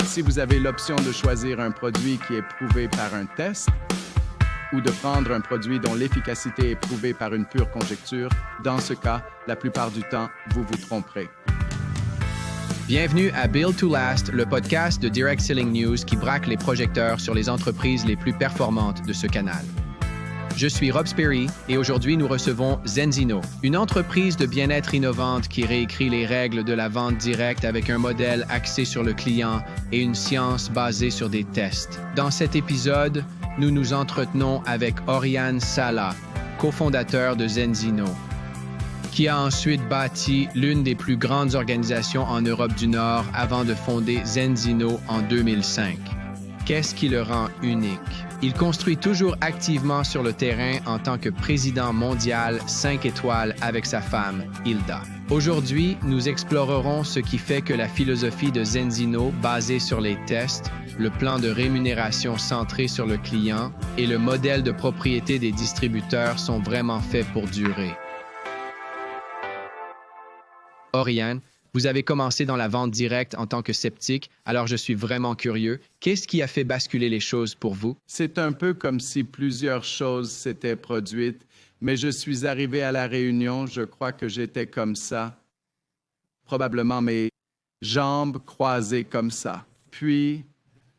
Si vous avez l'option de choisir un produit qui est prouvé par un test ou de prendre un produit dont l'efficacité est prouvée par une pure conjecture, dans ce cas, la plupart du temps, vous vous tromperez. Bienvenue à Build to Last, le podcast de Direct Selling News qui braque les projecteurs sur les entreprises les plus performantes de ce canal. Je suis Rob Sperry et aujourd'hui nous recevons Zenzino, une entreprise de bien-être innovante qui réécrit les règles de la vente directe avec un modèle axé sur le client et une science basée sur des tests. Dans cet épisode, nous nous entretenons avec Oriane Sala, cofondateur de Zenzino, qui a ensuite bâti l'une des plus grandes organisations en Europe du Nord avant de fonder Zenzino en 2005. Qu'est-ce qui le rend unique? Il construit toujours activement sur le terrain en tant que président mondial 5 étoiles avec sa femme, Hilda. Aujourd'hui, nous explorerons ce qui fait que la philosophie de Zenzino, basée sur les tests, le plan de rémunération centré sur le client et le modèle de propriété des distributeurs sont vraiment faits pour durer. Oriane, vous avez commencé dans la vente directe en tant que sceptique, alors je suis vraiment curieux. Qu'est-ce qui a fait basculer les choses pour vous? C'est un peu comme si plusieurs choses s'étaient produites, mais je suis arrivé à la réunion, je crois que j'étais comme ça, probablement mes jambes croisées comme ça. Puis,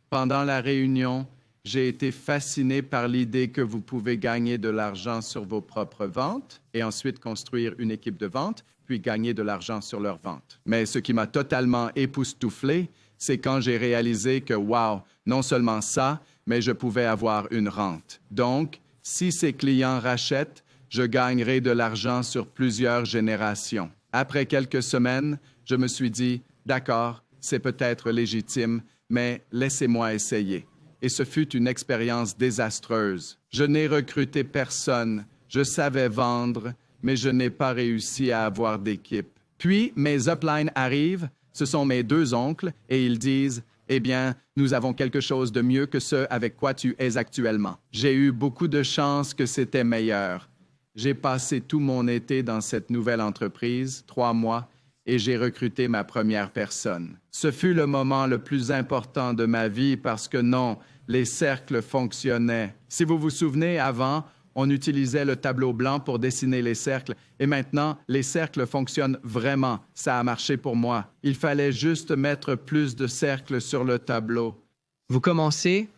pendant la réunion, j'ai été fasciné par l'idée que vous pouvez gagner de l'argent sur vos propres ventes et ensuite construire une équipe de vente, puis gagner de l'argent sur leurs ventes. Mais ce qui m'a totalement époustouflé, c'est quand j'ai réalisé que, wow, non seulement ça, mais je pouvais avoir une rente. Donc, si ces clients rachètent, je gagnerai de l'argent sur plusieurs générations. Après quelques semaines, je me suis dit, d'accord, c'est peut-être légitime, mais laissez-moi essayer. Et ce fut une expérience désastreuse. Je n'ai recruté personne, je savais vendre, mais je n'ai pas réussi à avoir d'équipe. Puis, mes uplines arrivent, ce sont mes deux oncles, et ils disent, « Eh bien, nous avons quelque chose de mieux que ce avec quoi tu es actuellement. » J'ai eu beaucoup de chance que c'était meilleur. J'ai passé tout mon été dans cette nouvelle entreprise, 3 mois, et j'ai recruté ma première personne. Ce fut le moment le plus important de ma vie parce que non, les cercles fonctionnaient. Si vous vous souvenez, avant, on utilisait le tableau blanc pour dessiner les cercles. Et maintenant, les cercles fonctionnent vraiment. Ça a marché pour moi. Il fallait juste mettre plus de cercles sur le tableau. Vous commencez,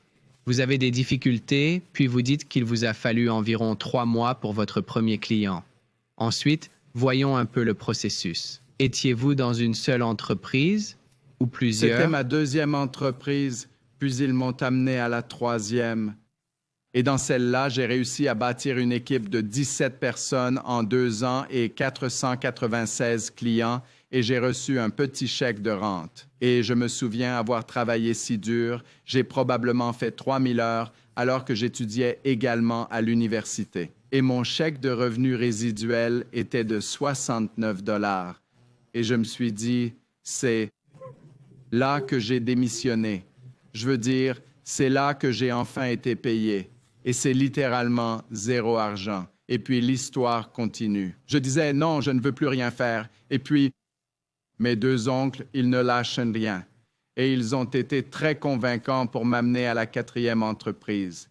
vous avez des difficultés, puis vous dites qu'il vous a fallu environ 3 mois pour votre premier client. Ensuite, voyons un peu le processus. Étiez-vous dans une seule entreprise ou plusieurs? C'était ma deuxième entreprise, puis ils m'ont amené à la troisième. Et dans celle-là, j'ai réussi à bâtir une équipe de 17 personnes en 2 ans et 496 clients, et j'ai reçu un petit chèque de rente. Et je me souviens avoir travaillé si dur, j'ai probablement fait 3000 heures alors que j'étudiais également à l'université. Et mon chèque de revenu résiduel était de 69 $. Et je me suis dit, c'est là que j'ai démissionné. Je veux dire, c'est là que j'ai enfin été payé. Et c'est littéralement 0 argent. Et puis l'histoire continue. Je disais, non, je ne veux plus rien faire. Et puis, mes deux oncles, ils ne lâchent rien. Et ils ont été très convaincants pour m'amener à la 4e entreprise.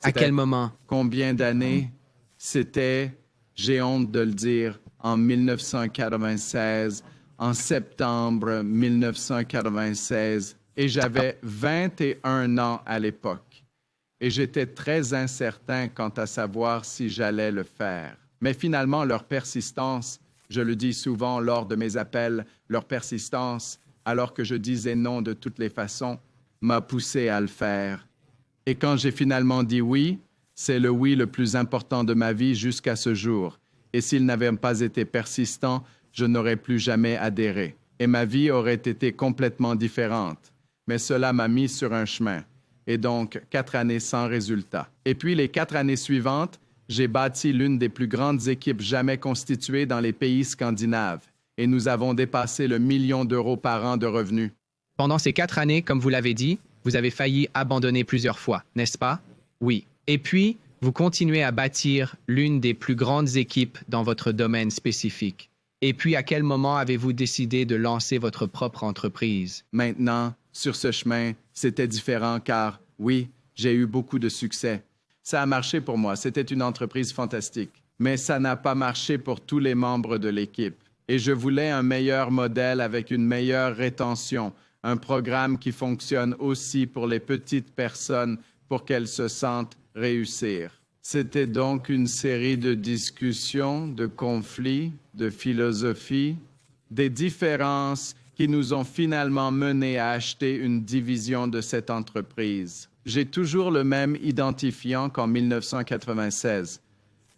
À quel moment? Combien d'années? C'était, j'ai honte de le dire, en 1996, en septembre 1996. Et j'avais 21 ans à l'époque. Et j'étais très incertain quant à savoir si j'allais le faire. Mais finalement, leur persistance, je le dis souvent lors de mes appels, leur persistance, alors que je disais non de toutes les façons, m'a poussé à le faire. Et quand j'ai finalement dit oui, c'est le oui le plus important de ma vie jusqu'à ce jour. Et s'il n'avait pas été persistant, je n'aurais plus jamais adhéré. Et ma vie aurait été complètement différente. Mais cela m'a mis sur un chemin. Et donc, 4 années sans résultat. Et puis, les 4 années suivantes, j'ai bâti l'une des plus grandes équipes jamais constituées dans les pays scandinaves. Et nous avons dépassé le 1 million d'euros par an de revenus. Pendant ces 4 années, comme vous l'avez dit, vous avez failli abandonner plusieurs fois, n'est-ce pas? Oui. Et puis, vous continuez à bâtir l'une des plus grandes équipes dans votre domaine spécifique. Et puis, à quel moment avez-vous décidé de lancer votre propre entreprise? Maintenant, Sur ce chemin, c'était différent car, oui, j'ai eu beaucoup de succès. Ça a marché pour moi, c'était une entreprise fantastique. Mais ça n'a pas marché pour tous les membres de l'équipe. Et je voulais un meilleur modèle avec une meilleure rétention, un programme qui fonctionne aussi pour les petites personnes pour qu'elles se sentent réussir. C'était donc une série de discussions, de conflits, de philosophies, des différences qui nous ont finalement menés à acheter une division de cette entreprise. J'ai toujours le même identifiant qu'en 1996.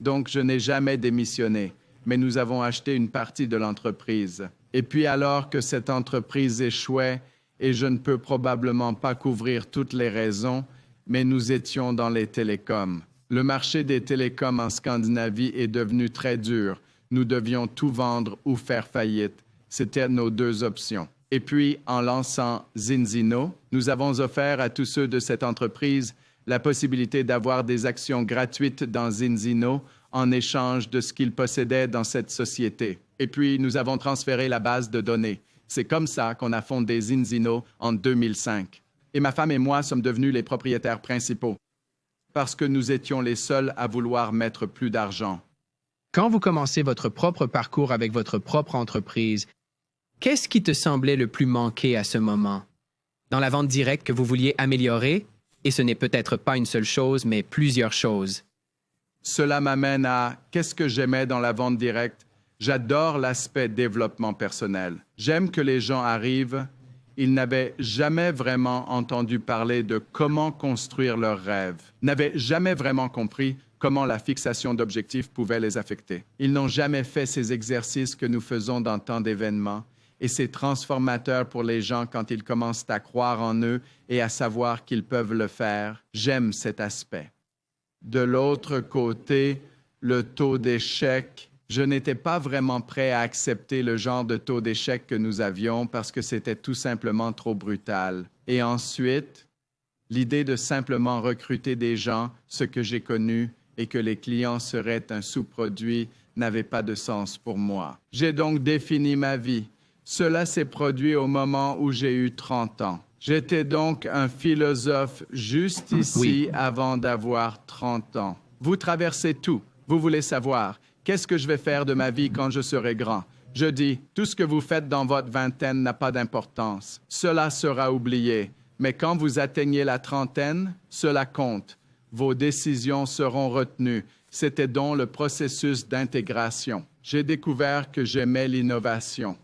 Donc, je n'ai jamais démissionné, mais nous avons acheté une partie de l'entreprise. Et puis, alors que cette entreprise échouait, et je ne peux probablement pas couvrir toutes les raisons, mais nous étions dans les télécoms. Le marché des télécoms en Scandinavie est devenu très dur. Nous devions tout vendre ou faire faillite. C'était nos deux options. Et puis, en lançant Zinzino, nous avons offert à tous ceux de cette entreprise la possibilité d'avoir des actions gratuites dans Zinzino en échange de ce qu'ils possédaient dans cette société. Et puis, nous avons transféré la base de données. C'est comme ça qu'on a fondé Zinzino en 2005. Et ma femme et moi sommes devenus les propriétaires principaux parce que nous étions les seuls à vouloir mettre plus d'argent. Quand vous commencez votre propre parcours avec votre propre entreprise, qu'est-ce qui te semblait le plus manquer à ce moment? Dans la vente directe que vous vouliez améliorer, et ce n'est peut-être pas une seule chose, mais plusieurs choses. Cela m'amène à qu'est-ce que j'aimais dans la vente directe? J'adore l'aspect développement personnel. J'aime que les gens arrivent, ils n'avaient jamais vraiment entendu parler de comment construire leurs rêves, n'avaient jamais vraiment compris comment la fixation d'objectifs pouvait les affecter. Ils n'ont jamais fait ces exercices que nous faisons dans tant d'événements. Et c'est transformateur pour les gens quand ils commencent à croire en eux et à savoir qu'ils peuvent le faire. J'aime cet aspect. De l'autre côté, le taux d'échec. Je n'étais pas vraiment prêt à accepter le genre de taux d'échec que nous avions parce que c'était tout simplement trop brutal. Et ensuite, l'idée de simplement recruter des gens, ce que j'ai connu, et que les clients seraient un sous-produit, n'avait pas de sens pour moi. J'ai donc défini ma vie. Cela s'est produit au moment où j'ai eu 30 ans. J'étais donc un philosophe juste ici avant d'avoir 30 ans. Vous traversez tout. Vous voulez savoir, qu'est-ce que je vais faire de ma vie quand je serai grand? Je dis, tout ce que vous faites dans votre vingtaine n'a pas d'importance. Cela sera oublié. Mais quand vous atteignez la trentaine, cela compte. Vos décisions seront retenues. C'était donc le processus d'intégration. J'ai découvert que j'aimais l'innovation.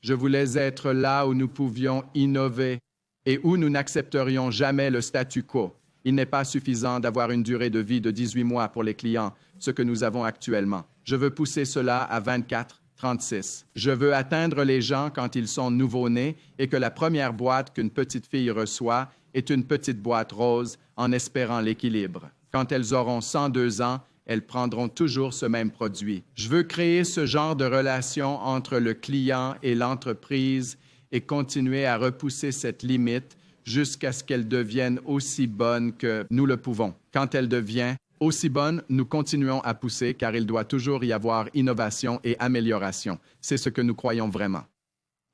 Je voulais être là où nous pouvions innover et où nous n'accepterions jamais le statu quo. Il n'est pas suffisant d'avoir une durée de vie de 18 mois pour les clients, ce que nous avons actuellement. Je veux pousser cela à 24, 36. Je veux atteindre les gens quand ils sont nouveau-nés et que la première boîte qu'une petite fille reçoit est une petite boîte rose en espérant l'équilibre. Quand elles auront 102 ans, elles prendront toujours ce même produit. Je veux créer ce genre de relation entre le client et l'entreprise et continuer à repousser cette limite jusqu'à ce qu'elle devienne aussi bonne que nous le pouvons. Quand elle devient aussi bonne, nous continuons à pousser car il doit toujours y avoir innovation et amélioration. C'est ce que nous croyons vraiment.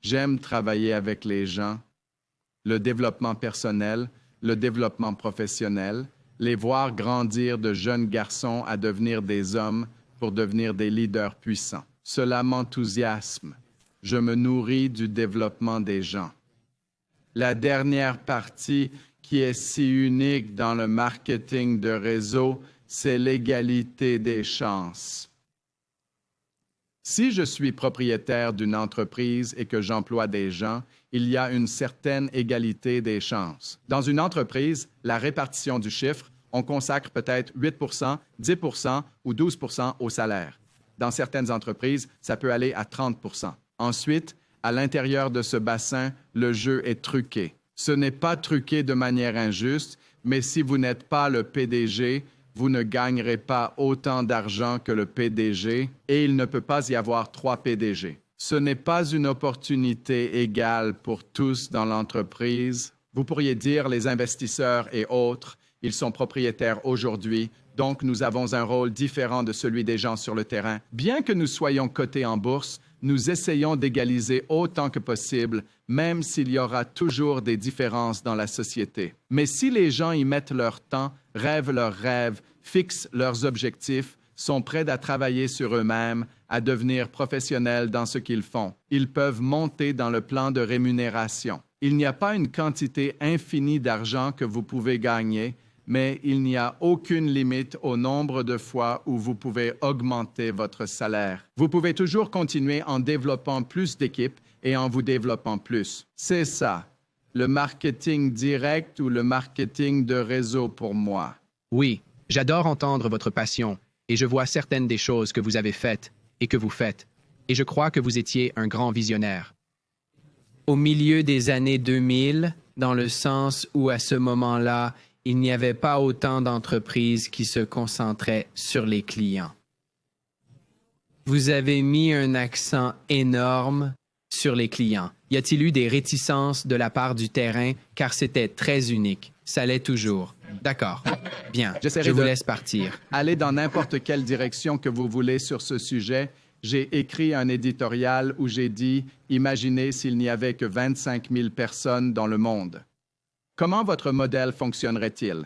J'aime travailler avec les gens, le développement personnel, le développement professionnel, les voir grandir de jeunes garçons à devenir des hommes pour devenir des leaders puissants. Cela m'enthousiasme. Je me nourris du développement des gens. La dernière partie qui est si unique dans le marketing de réseau, c'est l'égalité des chances. Si je suis propriétaire d'une entreprise et que j'emploie des gens, il y a une certaine égalité des chances. Dans une entreprise, la répartition du chiffre, on consacre peut-être 8 10 ou 12 au salaire. Dans certaines entreprises, ça peut aller à 30 Ensuite, à l'intérieur de ce bassin, le jeu est truqué. Ce n'est pas truqué de manière injuste, mais si vous n'êtes pas le PDG, vous ne gagnerez pas autant d'argent que le PDG et il ne peut pas y avoir 3 PDG. Ce n'est pas une opportunité égale pour tous dans l'entreprise. Vous pourriez dire les investisseurs et autres, ils sont propriétaires aujourd'hui, donc nous avons un rôle différent de celui des gens sur le terrain. Bien que nous soyons cotés en bourse, nous essayons d'égaliser autant que possible, même s'il y aura toujours des différences dans la société. Mais si les gens y mettent leur temps, rêvent leurs rêves, fixent leurs objectifs, sont prêts à travailler sur eux-mêmes, à devenir professionnels dans ce qu'ils font, ils peuvent monter dans le plan de rémunération. Il n'y a pas une quantité infinie d'argent que vous pouvez gagner, mais il n'y a aucune limite au nombre de fois où vous pouvez augmenter votre salaire. Vous pouvez toujours continuer en développant plus d'équipes et en vous développant plus. C'est ça, le marketing direct ou le marketing de réseau pour moi. Oui, j'adore entendre votre passion et je vois certaines des choses que vous avez faites et que vous faites. Et je crois que vous étiez un grand visionnaire. Au milieu des années 2000, dans le sens où à ce moment-là, il n'y avait pas autant d'entreprises qui se concentraient sur les clients. Vous avez mis un accent énorme sur les clients. Y a-t-il eu des réticences de la part du terrain car c'était très unique? Ça l'est toujours. D'accord. Bien, je vous laisse partir. Allez dans n'importe quelle direction que vous voulez sur ce sujet. J'ai écrit un éditorial où j'ai dit « Imaginez s'il n'y avait que 25 000 personnes dans le monde. » Comment votre modèle fonctionnerait-il?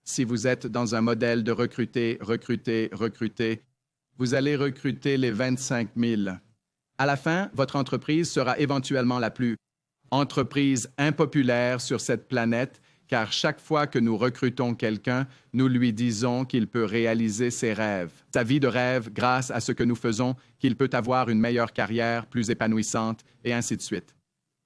Si vous êtes dans un modèle de recruter, vous allez recruter les 25 000. À la fin, votre entreprise sera éventuellement la plus entreprise impopulaire sur cette planète, car chaque fois que nous recrutons quelqu'un, nous lui disons qu'il peut réaliser ses rêves, sa vie de rêve grâce à ce que nous faisons, qu'il peut avoir une meilleure carrière, plus épanouissante, et ainsi de suite.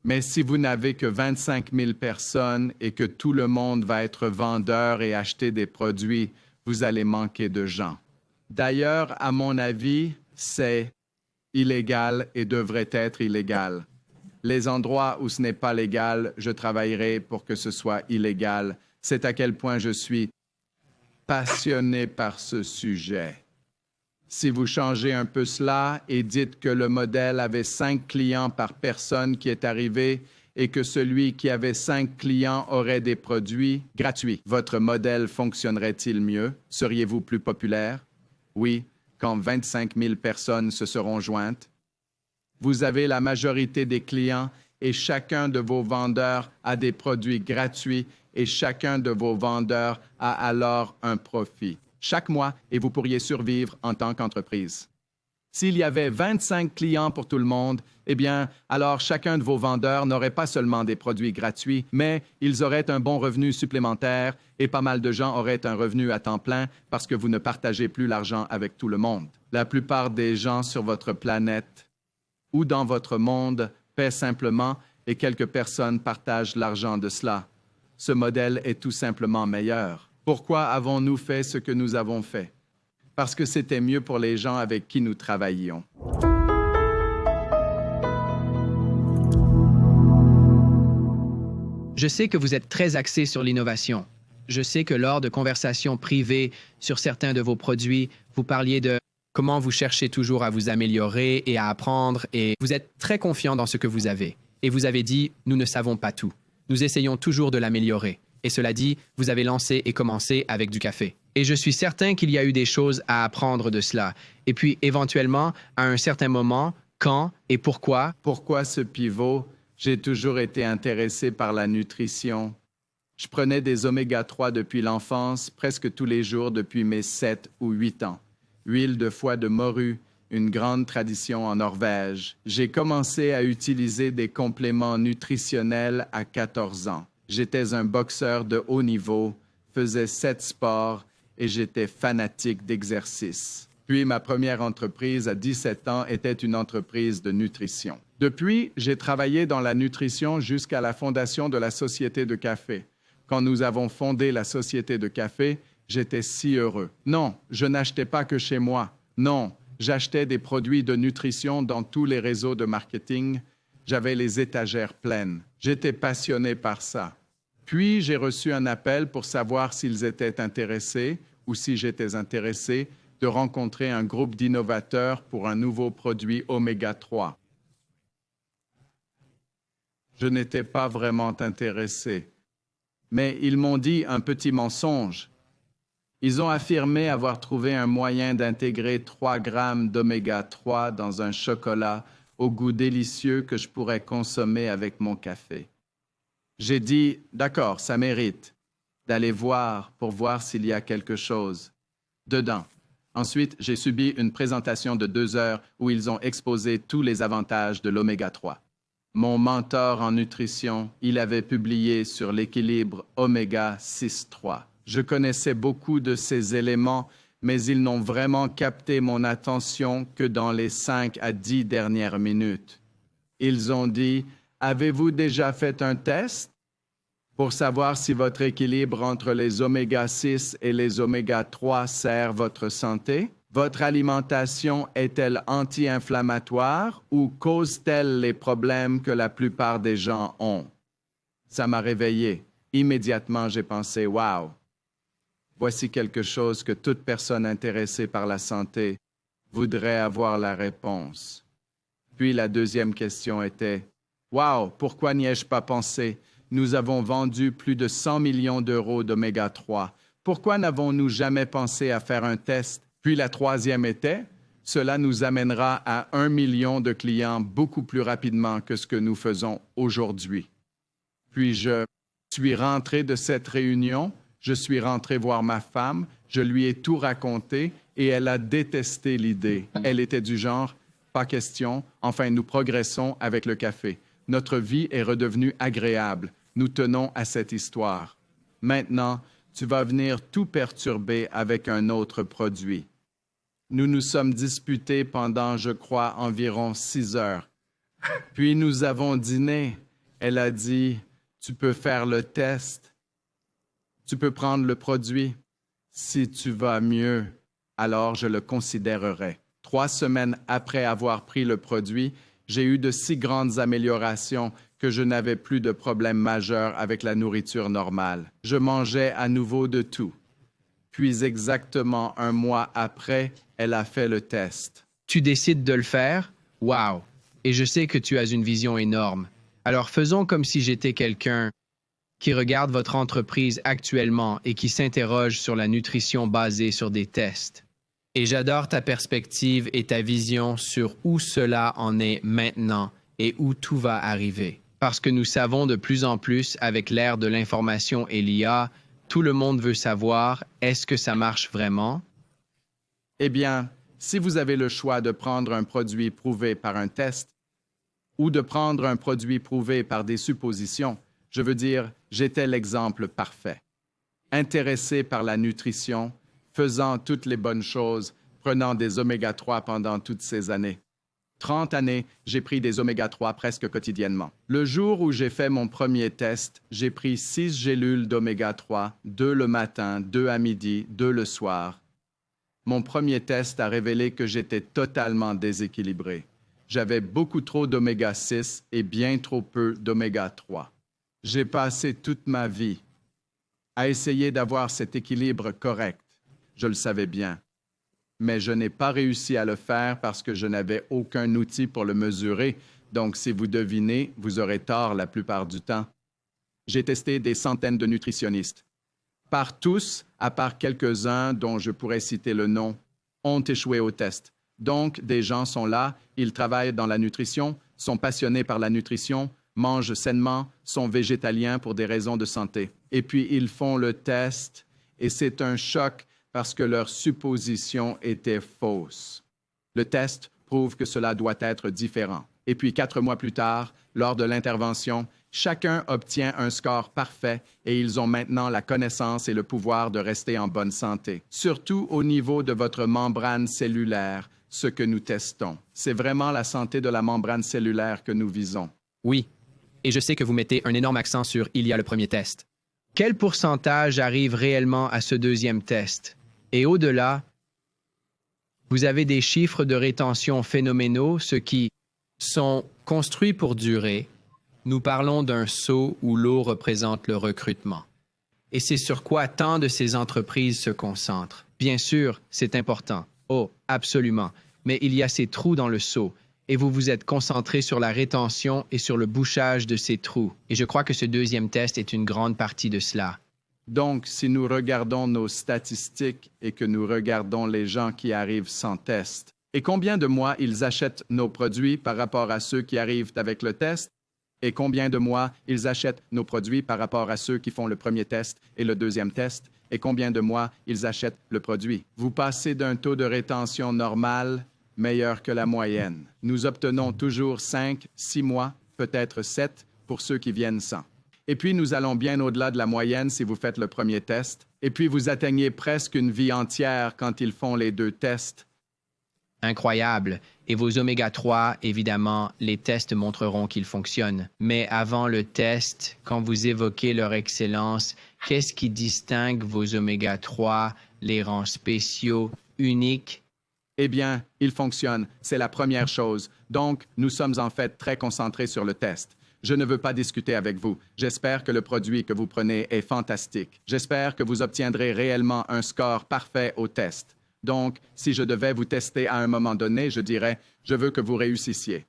Mais si vous n'avez que 25 000 personnes et que tout le monde va être vendeur et acheter des produits, vous allez manquer de gens. D'ailleurs, à mon avis, c'est illégal et devrait être illégal. Les endroits où ce n'est pas légal, je travaillerai pour que ce soit illégal. C'est à quel point je suis passionné par ce sujet. Si vous changez un peu cela et dites que le modèle avait 5 clients par personne qui est arrivé et que celui qui avait 5 clients aurait des produits gratuits, votre modèle fonctionnerait-il mieux? Seriez-vous plus populaire? Oui, quand 25 000 personnes se seront jointes. Vous avez la majorité des clients et chacun de vos vendeurs a des produits gratuits et chacun de vos vendeurs a alors un profit chaque mois et vous pourriez survivre en tant qu'entreprise. S'il y avait 25 clients pour tout le monde, eh bien, alors chacun de vos vendeurs n'aurait pas seulement des produits gratuits, mais ils auraient un bon revenu supplémentaire et pas mal de gens auraient un revenu à temps plein parce que vous ne partagez plus l'argent avec tout le monde. La plupart des gens sur votre planète ou dans votre monde paient simplement et quelques personnes partagent l'argent de cela. Ce modèle est tout simplement meilleur. Pourquoi avons-nous fait ce que nous avons fait? Parce que c'était mieux pour les gens avec qui nous travaillions. Je sais que vous êtes très axé sur l'innovation. Je sais que lors de conversations privées sur certains de vos produits, vous parliez de comment vous cherchez toujours à vous améliorer et à apprendre et vous êtes très confiant dans ce que vous avez. Et vous avez dit, nous ne savons pas tout. Nous essayons toujours de l'améliorer. Et cela dit, vous avez lancé et commencé avec du café. Et je suis certain qu'il y a eu des choses à apprendre de cela. Et puis, éventuellement, à un certain moment, quand et pourquoi? Pourquoi ce pivot? J'ai toujours été intéressé par la nutrition. Je prenais des oméga-3 depuis l'enfance, presque tous les jours depuis mes 7 ou 8 ans. Huile de foie de morue, une grande tradition en Norvège. J'ai commencé à utiliser des compléments nutritionnels à 14 ans. J'étais un boxeur de haut niveau, faisais 7 sports et j'étais fanatique d'exercice. Puis ma première entreprise à 17 ans était une entreprise de nutrition. Depuis, j'ai travaillé dans la nutrition jusqu'à la fondation de la Société de café. Quand nous avons fondé la Société de café, j'étais si heureux. Non, je n'achetais pas que chez moi. Non, j'achetais des produits de nutrition dans tous les réseaux de marketing. J'avais les étagères pleines. J'étais passionné par ça. Puis, j'ai reçu un appel pour savoir s'ils étaient intéressés ou si j'étais intéressé de rencontrer un groupe d'innovateurs pour un nouveau produit oméga-3. Je n'étais pas vraiment intéressé. Mais ils m'ont dit un petit mensonge. Ils ont affirmé avoir trouvé un moyen d'intégrer 3 grammes d'oméga 3 dans un chocolat au goût délicieux que je pourrais consommer avec mon café. J'ai dit, d'accord, ça mérite d'aller voir pour voir s'il y a quelque chose dedans. Ensuite, j'ai subi une présentation de 2 heures où ils ont exposé tous les avantages de l'oméga 3. Mon mentor en nutrition, il avait publié sur l'équilibre oméga 6-3. Je connaissais beaucoup de ces éléments, mais ils n'ont vraiment capté mon attention que dans les 5 à 10 dernières minutes. Ils ont dit, « Avez-vous déjà fait un test pour savoir si votre équilibre entre les oméga 6 et les oméga 3 sert votre santé? Votre alimentation est-elle anti-inflammatoire ou cause-t-elle les problèmes que la plupart des gens ont? » Ça m'a réveillé. Immédiatement, j'ai pensé, « Wow! Voici quelque chose que toute personne intéressée par la santé voudrait avoir la réponse. » Puis la deuxième question était, « Wow! Pourquoi n'y ai-je pas pensé? Nous avons vendu plus de 100 millions d'euros d'oméga 3. Pourquoi n'avons-nous jamais pensé à faire un test? » Puis la troisième était, « Cela nous amènera à 1 million de clients beaucoup plus rapidement que ce que nous faisons aujourd'hui. » Puis je suis rentré de cette réunion. Je suis rentré voir ma femme, je lui ai tout raconté et elle a détesté l'idée. Elle était du genre, pas question, enfin nous progressons avec le café. Notre vie est redevenue agréable. Nous tenons à cette histoire. Maintenant, tu vas venir tout perturber avec un autre produit. Nous nous sommes disputés pendant, je crois, environ 6 heures. Puis nous avons dîné. Elle a dit, tu peux faire le test. Tu peux prendre le produit. Si tu vas mieux, alors je le considérerai. 3 semaines après avoir pris le produit, j'ai eu de si grandes améliorations que je n'avais plus de problème majeur avec la nourriture normale. Je mangeais à nouveau de tout. Puis exactement 1 mois après, elle a fait le test. Tu décides de le faire? Wow! Et je sais que tu as une vision énorme. Alors faisons comme si j'étais quelqu'un qui regarde votre entreprise actuellement et qui s'interroge sur la nutrition basée sur des tests. Et j'adore ta perspective et ta vision sur où cela en est maintenant et où tout va arriver. Parce que nous savons de plus en plus avec l'ère de l'information et l'IA, tout le monde veut savoir, est-ce que ça marche vraiment? Eh bien, si vous avez le choix de prendre un produit prouvé par un test ou de prendre un produit prouvé par des suppositions, je veux dire, j'étais l'exemple parfait. Intéressé par la nutrition, faisant toutes les bonnes choses, prenant des oméga 3 pendant toutes ces années. 30 années, j'ai pris des oméga 3 presque quotidiennement. Le jour où j'ai fait mon premier test, j'ai pris 6 gélules d'oméga 3, 2 le matin, 2 à midi, 2 le soir. Mon premier test a révélé que j'étais totalement déséquilibré. J'avais beaucoup trop d'oméga 6 et bien trop peu d'oméga 3. J'ai passé toute ma vie à essayer d'avoir cet équilibre correct. Je le savais bien. Mais je n'ai pas réussi à le faire parce que je n'avais aucun outil pour le mesurer. Donc, si vous devinez, vous aurez tort la plupart du temps. J'ai testé des centaines de nutritionnistes. Par tous, à part quelques-uns dont je pourrais citer le nom, ont échoué au test. Donc, des gens sont là, ils travaillent dans la nutrition, sont passionnés par la nutrition, mangent sainement, sont végétaliens pour des raisons de santé. Et puis, ils font le test et c'est un choc parce que leur supposition était fausse. Le test prouve que cela doit être différent. Et puis, 4 mois plus tard, lors de l'intervention, chacun obtient un score parfait et ils ont maintenant la connaissance et le pouvoir de rester en bonne santé. Surtout au niveau de votre membrane cellulaire, ce que nous testons. C'est vraiment la santé de la membrane cellulaire que nous visons. Oui, et je sais que vous mettez un énorme accent sur « il y a le premier test ». Quel pourcentage arrive réellement à ce deuxième test? Et au-delà, vous avez des chiffres de rétention phénoménaux, ceux qui sont construits pour durer. Nous parlons d'un seau où l'eau représente le recrutement. Et c'est sur quoi tant de ces entreprises se concentrent. Bien sûr, c'est important. Oh, absolument. Mais il y a ces trous dans le seau. Et vous vous êtes concentré sur la rétention et sur le bouchage de ces trous. Et je crois que ce deuxième test est une grande partie de cela. Donc, si nous regardons nos statistiques et que nous regardons les gens qui arrivent sans test, et combien de mois ils achètent nos produits par rapport à ceux qui arrivent avec le test, et combien de mois ils achètent nos produits par rapport à ceux qui font le premier test et le deuxième test, et combien de mois ils achètent le produit. Vous passez d'un taux de rétention normal meilleur que la moyenne. Nous obtenons toujours 5, 6 mois, peut-être 7 pour ceux qui viennent sans. Et puis, nous allons bien au-delà de la moyenne si vous faites le premier test. Et puis, vous atteignez presque une vie entière quand ils font les 2 tests. Incroyable. Et vos oméga-3, évidemment, les tests montreront qu'ils fonctionnent. Mais avant le test, quand vous évoquez leur excellence, qu'est-ce qui distingue vos oméga-3, les rend spéciaux, uniques? Eh bien, ils fonctionnent. C'est la première chose. Donc, nous sommes en fait très concentrés sur le test. Je ne veux pas discuter avec vous. J'espère que le produit que vous prenez est fantastique. J'espère que vous obtiendrez réellement un score parfait au test. Donc, si je devais vous tester à un moment donné, je dirais, je veux que vous réussissiez.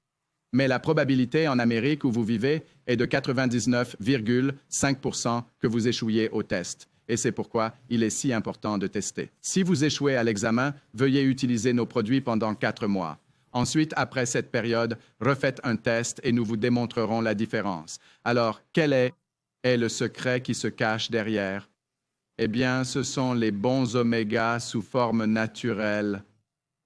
Mais la probabilité en Amérique où vous vivez est de 99,5% que vous échouiez au test. Et c'est pourquoi il est si important de tester. Si vous échouez à l'examen, veuillez utiliser nos produits pendant 4 mois. Ensuite, après cette période, refaites un test et nous vous démontrerons la différence. Alors, quel est le secret qui se cache derrière? Eh bien, ce sont les bons omégas sous forme naturelle.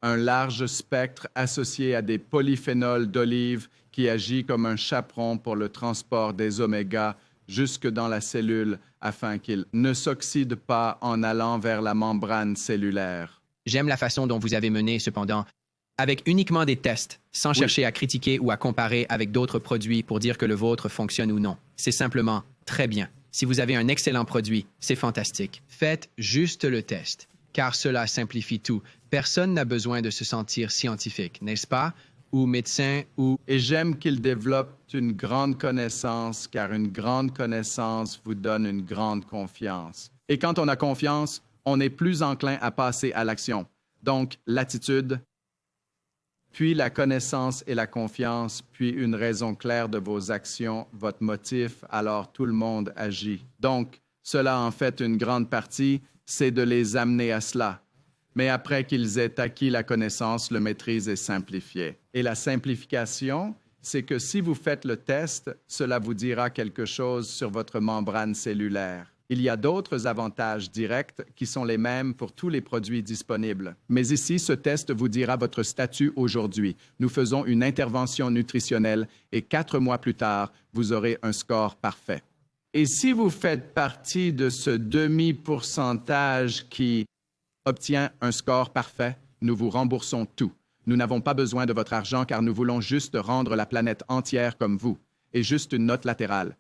Un large spectre associé à des polyphénols d'olive qui agit comme un chaperon pour le transport des omégas jusque dans la cellule afin qu'ils ne s'oxydent pas en allant vers la membrane cellulaire. J'aime la façon dont vous avez mené, cependant, avec uniquement des tests, sans chercher à critiquer ou à comparer avec d'autres produits pour dire que le vôtre fonctionne ou non. C'est simplement très bien. Si vous avez un excellent produit, c'est fantastique. Faites juste le test, car cela simplifie tout. Personne n'a besoin de se sentir scientifique, n'est-ce pas? Ou médecin, ou... Et j'aime qu'ils développent une grande connaissance, car une grande connaissance vous donne une grande confiance. Et quand on a confiance, on est plus enclin à passer à l'action. Donc, l'attitude, puis la connaissance et la confiance, puis une raison claire de vos actions, votre motif, alors tout le monde agit. Donc, cela en fait une grande partie, c'est de les amener à cela. Mais après qu'ils aient acquis la connaissance, le maîtrise est simplifié. Et la simplification, c'est que si vous faites le test, cela vous dira quelque chose sur votre membrane cellulaire. Il y a d'autres avantages directs qui sont les mêmes pour tous les produits disponibles. Mais ici, ce test vous dira votre statut aujourd'hui. Nous faisons une intervention nutritionnelle et 4 mois plus tard, vous aurez un score parfait. Et si vous faites partie de ce demi-pourcentage qui obtient un score parfait, nous vous remboursons tout. Nous n'avons pas besoin de votre argent car nous voulons juste rendre la planète entière comme vous. Et juste une note latérale.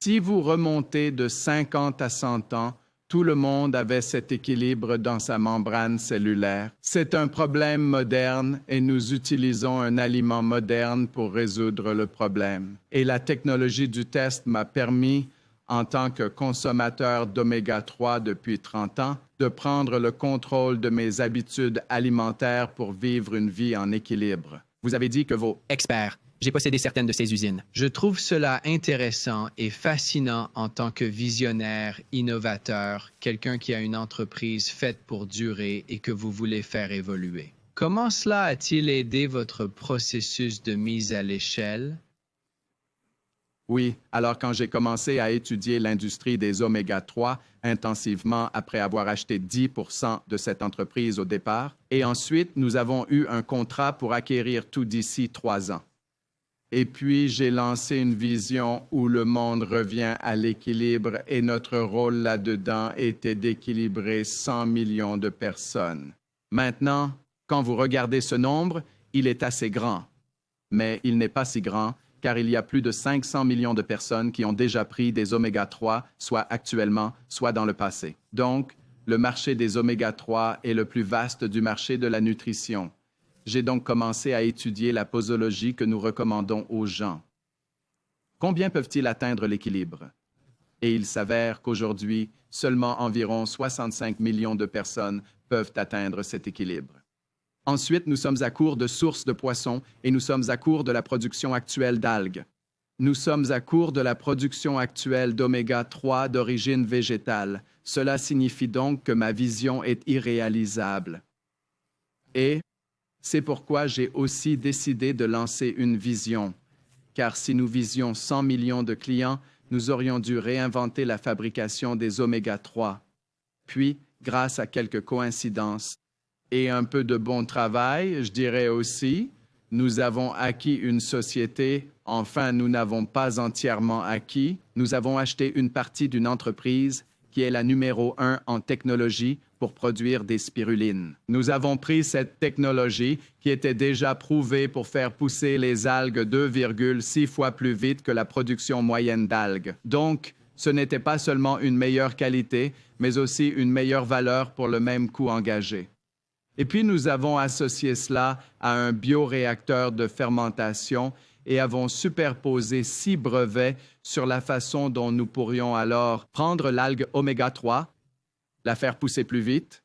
Si vous remontez de 50 à 100 ans, tout le monde avait cet équilibre dans sa membrane cellulaire. C'est un problème moderne et nous utilisons un aliment moderne pour résoudre le problème. Et la technologie du test m'a permis, en tant que consommateur d'oméga-3 depuis 30 ans, de prendre le contrôle de mes habitudes alimentaires pour vivre une vie en équilibre. Vous avez dit que vos experts. J'ai possédé certaines de ces usines. Je trouve cela intéressant et fascinant en tant que visionnaire, innovateur, quelqu'un qui a une entreprise faite pour durer et que vous voulez faire évoluer. Comment cela a-t-il aidé votre processus de mise à l'échelle? Oui, alors quand j'ai commencé à étudier l'industrie des oméga-3 intensivement après avoir acheté 10% de cette entreprise au départ, et ensuite nous avons eu un contrat pour acquérir tout d'ici 3 ans. Et puis, j'ai lancé une vision où le monde revient à l'équilibre et notre rôle là-dedans était d'équilibrer 100 millions de personnes. Maintenant, quand vous regardez ce nombre, il est assez grand. Mais il n'est pas si grand car il y a plus de 500 millions de personnes qui ont déjà pris des oméga-3, soit actuellement, soit dans le passé. Donc, le marché des oméga-3 est le plus vaste du marché de la nutrition. J'ai donc commencé à étudier la posologie que nous recommandons aux gens. Combien peuvent-ils atteindre l'équilibre? Et il s'avère qu'aujourd'hui, seulement environ 65 millions de personnes peuvent atteindre cet équilibre. Ensuite, nous sommes à court de sources de poissons et nous sommes à court de la production actuelle d'algues. Nous sommes à court de la production actuelle d'oméga 3 d'origine végétale. Cela signifie donc que ma vision est irréalisable. Et c'est pourquoi j'ai aussi décidé de lancer une vision. Car si nous visions 100 millions de clients, nous aurions dû réinventer la fabrication des oméga 3. Puis, grâce à quelques coïncidences et un peu de bon travail, je dirais aussi, nous avons acquis une société. Enfin, nous n'avons pas entièrement acquis. Nous avons acheté une partie d'une entreprise qui est la numéro 1 en technologie pour produire des spirulines. Nous avons pris cette technologie qui était déjà prouvée pour faire pousser les algues 2,6 fois plus vite que la production moyenne d'algues. Donc, ce n'était pas seulement une meilleure qualité, mais aussi une meilleure valeur pour le même coût engagé. Et puis, nous avons associé cela à un bioréacteur de fermentation et avons superposé 6 brevets sur la façon dont nous pourrions alors prendre l'algue oméga 3, la faire pousser plus vite,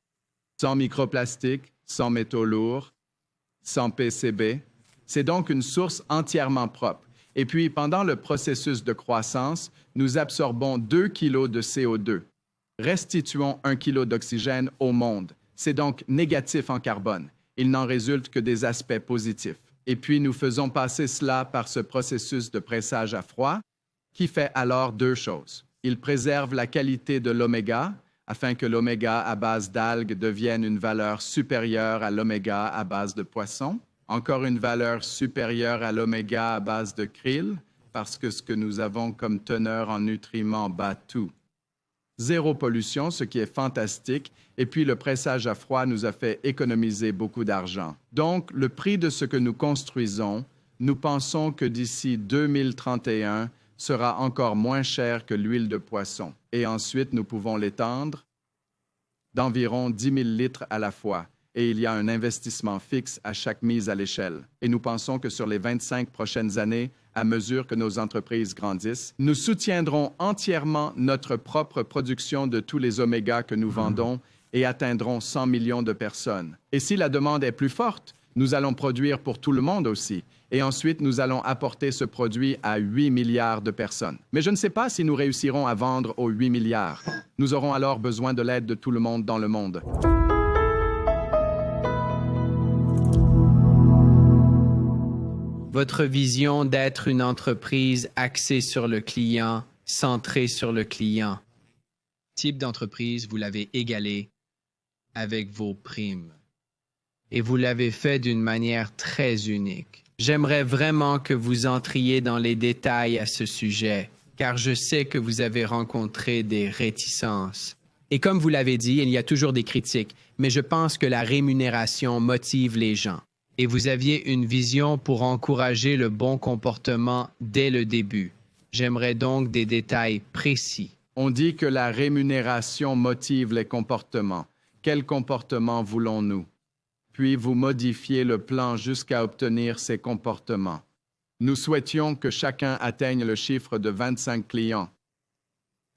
sans microplastiques, sans métaux lourds, sans PCB. C'est donc une source entièrement propre. Et puis, pendant le processus de croissance, nous absorbons 2 kg de CO2. Restituons 1 kg d'oxygène au monde. C'est donc négatif en carbone. Il n'en résulte que des aspects positifs. Et puis, nous faisons passer cela par ce processus de pressage à froid qui fait alors 2 choses. Il préserve la qualité de l'oméga afin que l'oméga à base d'algues devienne une valeur supérieure à l'oméga à base de poisson, encore une valeur supérieure à l'oméga à base de krill, parce que ce que nous avons comme teneur en nutriments bat tout. 0 pollution, ce qui est fantastique, et puis le pressage à froid nous a fait économiser beaucoup d'argent. Donc, le prix de ce que nous construisons, nous pensons que d'ici 2031, sera encore moins cher que l'huile de poisson. Et ensuite, nous pouvons l'étendre d'environ 10 000 litres à la fois. Et il y a un investissement fixe à chaque mise à l'échelle. Et nous pensons que sur les 25 prochaines années, à mesure que nos entreprises grandissent, nous soutiendrons entièrement notre propre production de tous les omégas que nous vendons et atteindrons 100 millions de personnes. Et si la demande est plus forte, nous allons produire pour tout le monde aussi. Et ensuite, nous allons apporter ce produit à 8 milliards de personnes. Mais je ne sais pas si nous réussirons à vendre aux 8 milliards. Nous aurons alors besoin de l'aide de tout le monde dans le monde. Votre vision d'être une entreprise axée sur le client, centrée sur le client. Type d'entreprise, vous l'avez égalé avec vos primes. Et vous l'avez fait d'une manière très unique. J'aimerais vraiment que vous entriez dans les détails à ce sujet, car je sais que vous avez rencontré des réticences. Et comme vous l'avez dit, il y a toujours des critiques, mais je pense que la rémunération motive les gens. Et vous aviez une vision pour encourager le bon comportement dès le début. J'aimerais donc des détails précis. On dit que la rémunération motive les comportements. Quel comportement voulons-nous? Puis vous modifiez le plan jusqu'à obtenir ces comportements. Nous souhaitions que chacun atteigne le chiffre de 25 clients.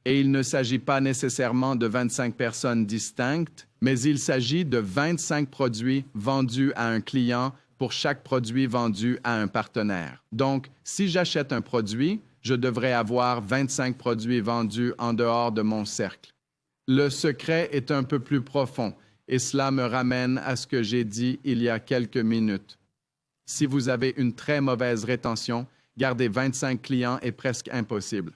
Et il ne s'agit pas nécessairement de 25 personnes distinctes, mais il s'agit de 25 produits vendus à un client pour chaque produit vendu à un partenaire. Donc, si j'achète un produit, je devrais avoir 25 produits vendus en dehors de mon cercle. Le secret est un peu plus profond, et cela me ramène à ce que j'ai dit il y a quelques minutes. Si vous avez une très mauvaise rétention, garder 25 clients est presque impossible.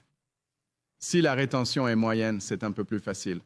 Si la rétention est moyenne, c'est un peu plus facile.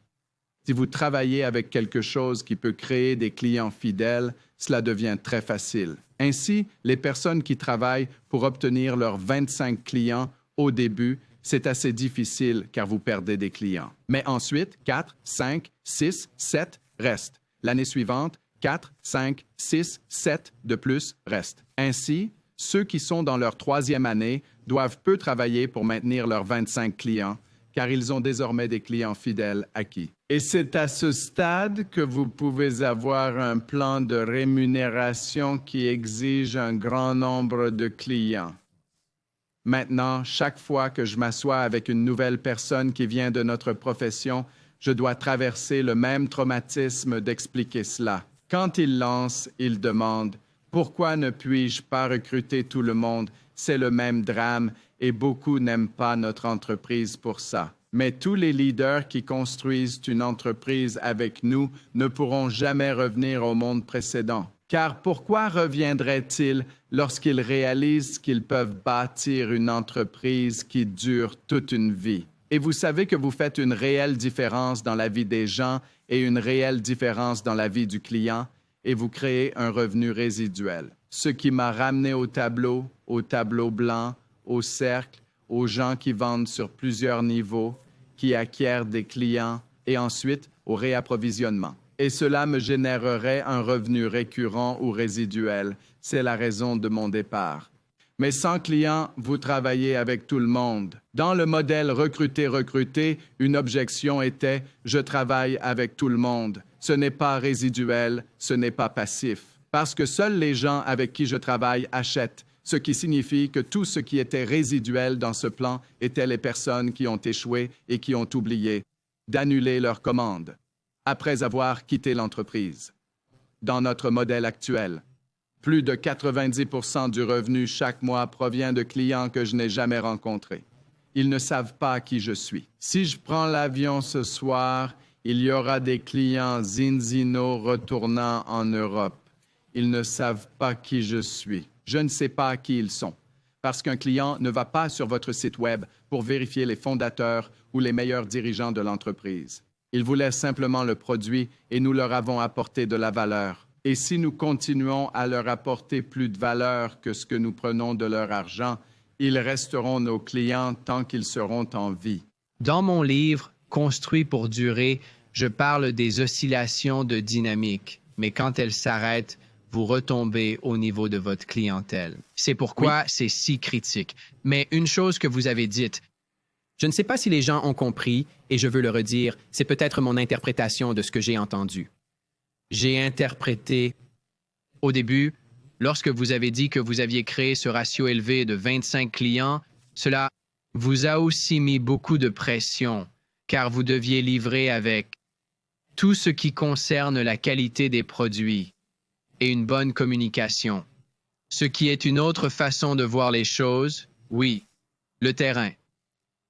Si vous travaillez avec quelque chose qui peut créer des clients fidèles, cela devient très facile. Ainsi, les personnes qui travaillent pour obtenir leurs 25 clients au début, c'est assez difficile car vous perdez des clients. Mais ensuite, 4, 5, 6, 7 restent. L'année suivante, 4, 5, 6, 7 de plus restent. Ainsi, ceux qui sont dans leur 3e année doivent peu travailler pour maintenir leurs 25 clients, car ils ont désormais des clients fidèles acquis. Et c'est à ce stade que vous pouvez avoir un plan de rémunération qui exige un grand nombre de clients. Maintenant, chaque fois que je m'assois avec une nouvelle personne qui vient de notre profession, je dois traverser le même traumatisme d'expliquer cela. Quand il lance, il demande « Pourquoi ne puis-je pas recruter tout le monde? C'est le même drame et beaucoup n'aiment pas notre entreprise pour ça. Mais tous les leaders qui construisent une entreprise avec nous ne pourront jamais revenir au monde précédent. Car pourquoi reviendraient-ils lorsqu'ils réalisent qu'ils peuvent bâtir une entreprise qui dure toute une vie? Et vous savez que vous faites une réelle différence dans la vie des gens et une réelle différence dans la vie du client, et vous créez un revenu résiduel. Ce qui m'a ramené au tableau blanc, au cercle, aux gens qui vendent sur plusieurs niveaux, qui acquièrent des clients et ensuite au réapprovisionnement. Et cela me générerait un revenu récurrent ou résiduel. C'est la raison de mon départ. Mais sans clients, vous travaillez avec tout le monde. Dans le modèle recruter, une objection était « je travaille avec tout le monde ». Ce n'est pas résiduel, ce n'est pas passif. Parce que seuls les gens avec qui je travaille achètent, ce qui signifie que tout ce qui était résiduel dans ce plan étaient les personnes qui ont échoué et qui ont oublié d'annuler leur commande après avoir quitté l'entreprise. Dans notre modèle actuel, plus de 90% du revenu chaque mois provient de clients que je n'ai jamais rencontrés. Ils ne savent pas qui je suis. Si je prends l'avion ce soir, il y aura des clients Zinzino retournant en Europe. Ils ne savent pas qui je suis. Je ne sais pas qui ils sont. Parce qu'un client ne va pas sur votre site Web pour vérifier les fondateurs ou les meilleurs dirigeants de l'entreprise. Ils voulaient simplement le produit et nous leur avons apporté de la valeur. Et si nous continuons à leur apporter plus de valeur que ce que nous prenons de leur argent, ils resteront nos clients tant qu'ils seront en vie. Dans mon livre « Construit pour durer », je parle des oscillations de dynamique, mais quand elles s'arrêtent, vous retombez au niveau de votre clientèle. C'est pourquoi c'est si critique. Mais une chose que vous avez dite, je ne sais pas si les gens ont compris, et je veux le redire, c'est peut-être mon interprétation de ce que j'ai entendu. J'ai interprété, au début, lorsque vous avez dit que vous aviez créé ce ratio élevé de 25 clients, cela vous a aussi mis beaucoup de pression, car vous deviez livrer avec tout ce qui concerne la qualité des produits et une bonne communication. Ce qui est une autre façon de voir les choses, oui, le terrain.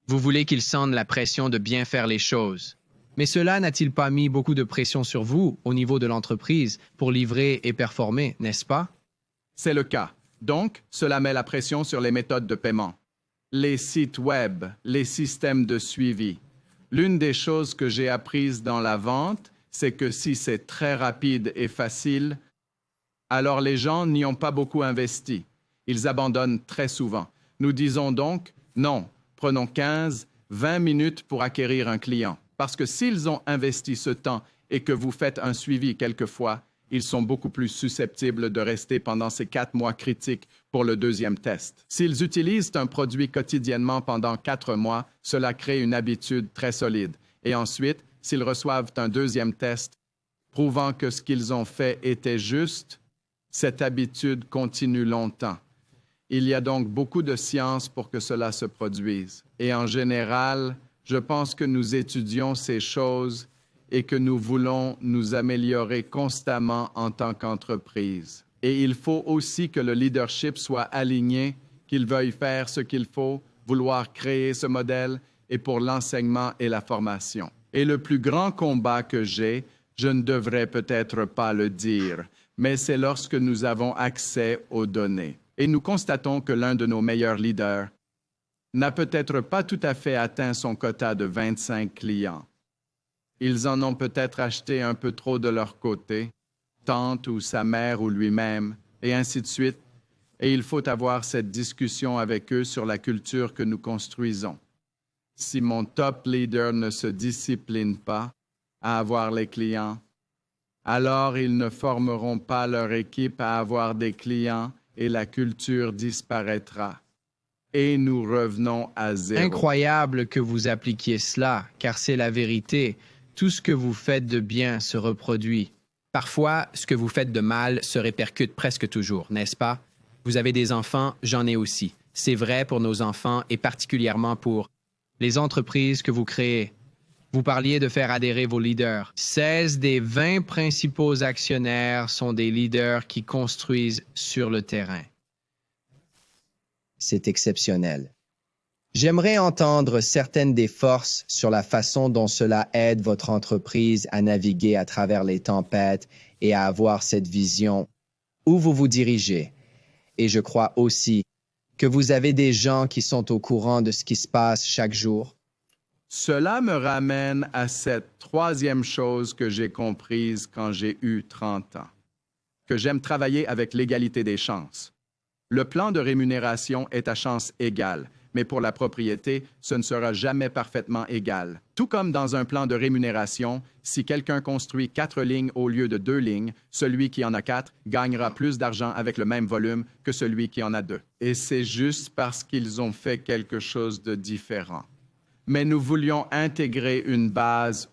Vous voulez qu'ils sentent la pression de bien faire les choses. Mais cela n'a-t-il pas mis beaucoup de pression sur vous au niveau de l'entreprise pour livrer et performer, n'est-ce pas? C'est le cas. Donc, cela met la pression sur les méthodes de paiement, les sites Web, les systèmes de suivi. L'une des choses que j'ai apprises dans la vente, c'est que si c'est très rapide et facile, alors les gens n'y ont pas beaucoup investi. Ils abandonnent très souvent. Nous disons donc, non, prenons 15, 20 minutes pour acquérir un client. Parce que s'ils ont investi ce temps et que vous faites un suivi quelquefois, ils sont beaucoup plus susceptibles de rester pendant ces 4 mois critiques pour le deuxième test. S'ils utilisent un produit quotidiennement pendant 4 mois, cela crée une habitude très solide. Et ensuite, s'ils reçoivent un deuxième test prouvant que ce qu'ils ont fait était juste, cette habitude continue longtemps. Il y a donc beaucoup de science pour que cela se produise. Et en général, je pense que nous étudions ces choses et que nous voulons nous améliorer constamment en tant qu'entreprise. Et il faut aussi que le leadership soit aligné, qu'il veuille faire ce qu'il faut, vouloir créer ce modèle et pour l'enseignement et la formation. Et le plus grand combat que j'ai, je ne devrais peut-être pas le dire, mais c'est lorsque nous avons accès aux données. Et nous constatons que l'un de nos meilleurs leaders n'a peut-être pas tout à fait atteint son quota de 25 clients. Ils en ont peut-être acheté un peu trop de leur côté, tante ou sa mère ou lui-même, et ainsi de suite. Et il faut avoir cette discussion avec eux sur la culture que nous construisons. Si mon top leader ne se discipline pas à avoir les clients, alors ils ne formeront pas leur équipe à avoir des clients et la culture disparaîtra. Et nous revenons à zéro. Incroyable que vous appliquiez cela, car c'est la vérité. Tout ce que vous faites de bien se reproduit. Parfois, ce que vous faites de mal se répercute presque toujours, n'est-ce pas? Vous avez des enfants, j'en ai aussi. C'est vrai pour nos enfants et particulièrement pour les entreprises que vous créez. Vous parliez de faire adhérer vos leaders. 16 des 20 principaux actionnaires sont des leaders qui construisent sur le terrain. C'est exceptionnel. J'aimerais entendre certaines des forces sur la façon dont cela aide votre entreprise à naviguer à travers les tempêtes et à avoir cette vision où vous vous dirigez. Et je crois aussi que vous avez des gens qui sont au courant de ce qui se passe chaque jour. Cela me ramène à cette troisième chose que j'ai comprise quand j'ai eu 30 ans, que j'aime travailler avec l'égalité des chances. Le plan de rémunération est à chance égale, mais pour la propriété, ce ne sera jamais parfaitement égal. Tout comme dans un plan de rémunération, si quelqu'un construit 4 lignes au lieu de 2 lignes, celui qui en a 4 gagnera plus d'argent avec le même volume que celui qui en a 2. Et c'est juste parce qu'ils ont fait quelque chose de différent. Mais nous voulions intégrer une base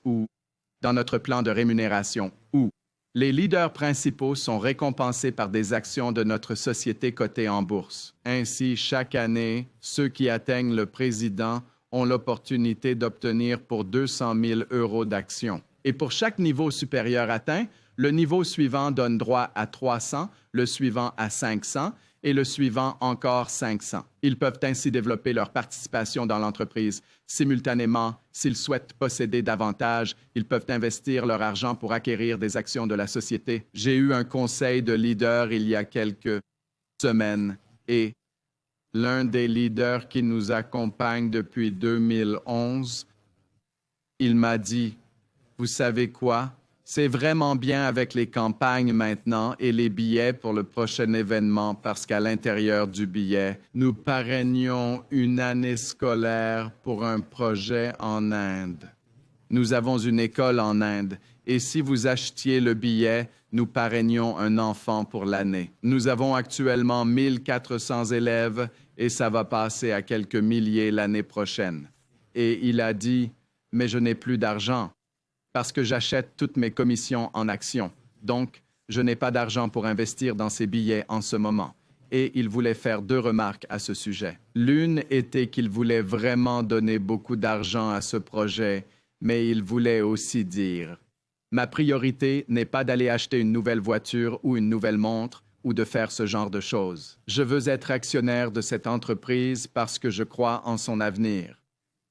dans notre plan de rémunération, où les leaders principaux sont récompensés par des actions de notre société cotée en bourse. Ainsi, chaque année, ceux qui atteignent le président ont l'opportunité d'obtenir pour 200 000 € d'actions. Et pour chaque niveau supérieur atteint, le niveau suivant donne droit à 300, le suivant à 500 et le suivant encore 500. Ils peuvent ainsi développer leur participation dans l'entreprise. Simultanément, s'ils souhaitent posséder davantage, ils peuvent investir leur argent pour acquérir des actions de la société. J'ai eu un conseil de leader il y a quelques semaines et l'un des leaders qui nous accompagne depuis 2011, il m'a dit, « Vous savez quoi? C'est vraiment bien avec les campagnes maintenant et les billets pour le prochain événement parce qu'à l'intérieur du billet, nous parrainions une année scolaire pour un projet en Inde. Nous avons une école en Inde et si vous achetiez le billet, nous parrainions un enfant pour l'année. Nous avons actuellement 1400 élèves et ça va passer à quelques milliers l'année prochaine. » Et il a dit, « Mais je n'ai plus d'argent. » Parce que j'achète toutes mes commissions en actions. Donc, je n'ai pas d'argent pour investir dans ces billets en ce moment. Et il voulait faire 2 remarques à ce sujet. L'une était qu'il voulait vraiment donner beaucoup d'argent à ce projet, mais il voulait aussi dire « Ma priorité n'est pas d'aller acheter une nouvelle voiture ou une nouvelle montre ou de faire ce genre de choses. Je veux être actionnaire de cette entreprise parce que je crois en son avenir. »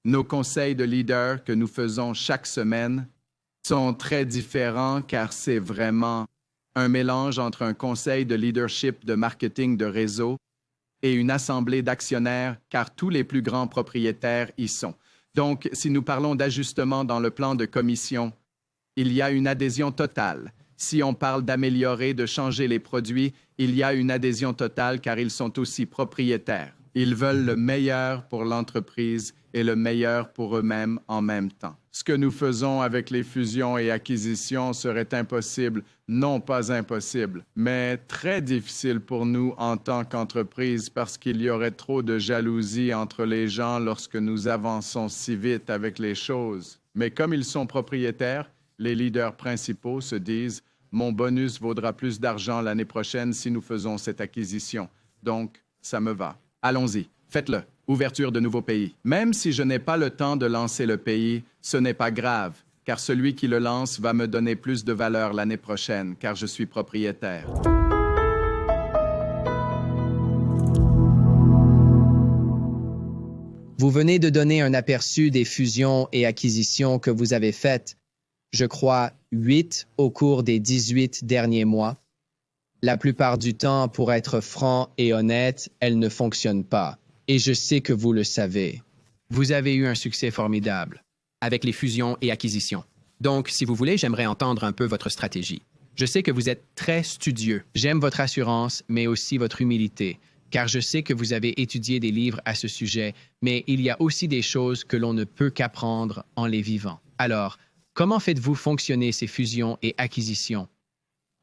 Nos conseils de leader que nous faisons chaque semaine sont très différents car c'est vraiment un mélange entre un conseil de leadership de marketing de réseau et une assemblée d'actionnaires car tous les plus grands propriétaires y sont. Donc, si nous parlons d'ajustement dans le plan de commission, il y a une adhésion totale. Si on parle d'améliorer, de changer les produits, il y a une adhésion totale car ils sont aussi propriétaires. Ils veulent le meilleur pour l'entreprise et le meilleur pour eux-mêmes en même temps. Ce que nous faisons avec les fusions et acquisitions serait impossible, non pas impossible, mais très difficile pour nous en tant qu'entreprise parce qu'il y aurait trop de jalousie entre les gens lorsque nous avançons si vite avec les choses. Mais comme ils sont propriétaires, les leaders principaux se disent « Mon bonus vaudra plus d'argent l'année prochaine si nous faisons cette acquisition. Donc, ça me va. Allons-y, faites-le. Ouverture de nouveaux pays. Même si je n'ai pas le temps de lancer le pays, ce n'est pas grave, car celui qui le lance va me donner plus de valeur l'année prochaine, car je suis propriétaire. Vous venez de donner un aperçu des fusions et acquisitions que vous avez faites, je crois 8 au cours des 18 derniers mois. La plupart du temps, pour être franc et honnête, elles ne fonctionnent pas. Et je sais que vous le savez. Vous avez eu un succès formidable avec les fusions et acquisitions. Donc, si vous voulez, j'aimerais entendre un peu votre stratégie. Je sais que vous êtes très studieux. J'aime votre assurance, mais aussi votre humilité, car je sais que vous avez étudié des livres à ce sujet, mais il y a aussi des choses que l'on ne peut qu'apprendre en les vivant. Alors, comment faites-vous fonctionner ces fusions et acquisitions?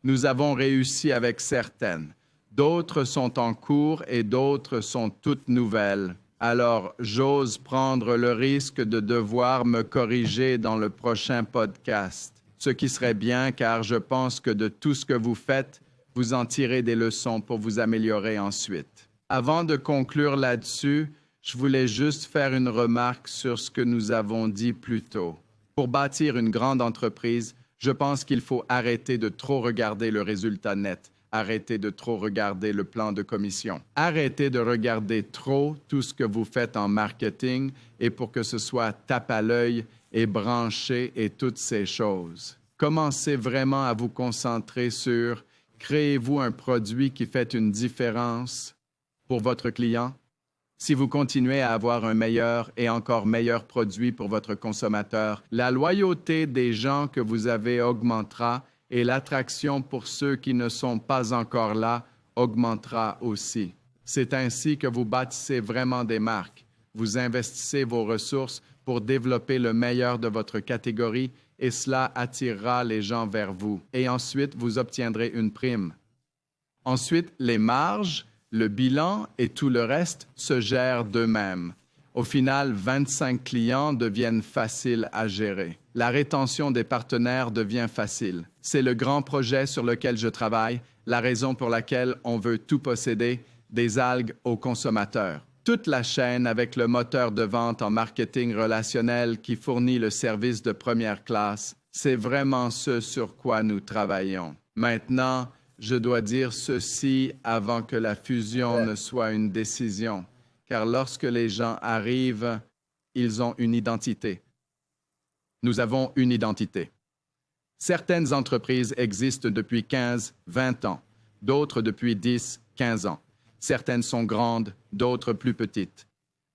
Nous avons réussi avec certaines. D'autres sont en cours et d'autres sont toutes nouvelles. Alors, j'ose prendre le risque de devoir me corriger dans le prochain podcast. Ce qui serait bien car je pense que de tout ce que vous faites, vous en tirez des leçons pour vous améliorer ensuite. Avant de conclure là-dessus, je voulais juste faire une remarque sur ce que nous avons dit plus tôt. Pour bâtir une grande entreprise, je pense qu'il faut arrêter de trop regarder le résultat net. arrêtez de trop regarder le plan de commission. Arrêtez de regarder trop tout ce que vous faites en marketing et pour que ce soit tape à l'œil et branché et toutes ces choses. Commencez vraiment à vous concentrer sur créez-vous un produit qui fait une différence pour votre client. Si vous continuez à avoir un meilleur et encore meilleur produit pour votre consommateur, la loyauté des gens que vous avez augmentera et l'attraction pour ceux qui ne sont pas encore là augmentera aussi. C'est ainsi que vous bâtissez vraiment des marques. Vous investissez vos ressources pour développer le meilleur de votre catégorie et cela attirera les gens vers vous. Et ensuite, vous obtiendrez une prime. Ensuite, les marges, le bilan et tout le reste se gèrent d'eux-mêmes. Au final, 25 clients deviennent faciles à gérer. La rétention des partenaires devient facile. C'est le grand projet sur lequel je travaille, la raison pour laquelle on veut tout posséder, des algues aux consommateurs. Toute la chaîne avec le moteur de vente en marketing relationnel qui fournit le service de première classe, c'est vraiment ce sur quoi nous travaillons. Maintenant, je dois dire ceci avant que la fusion ne soit une décision, car lorsque les gens arrivent, ils ont une identité. Nous avons une identité. Certaines entreprises existent depuis 15, 20 ans, d'autres depuis 10, 15 ans. Certaines sont grandes, d'autres plus petites.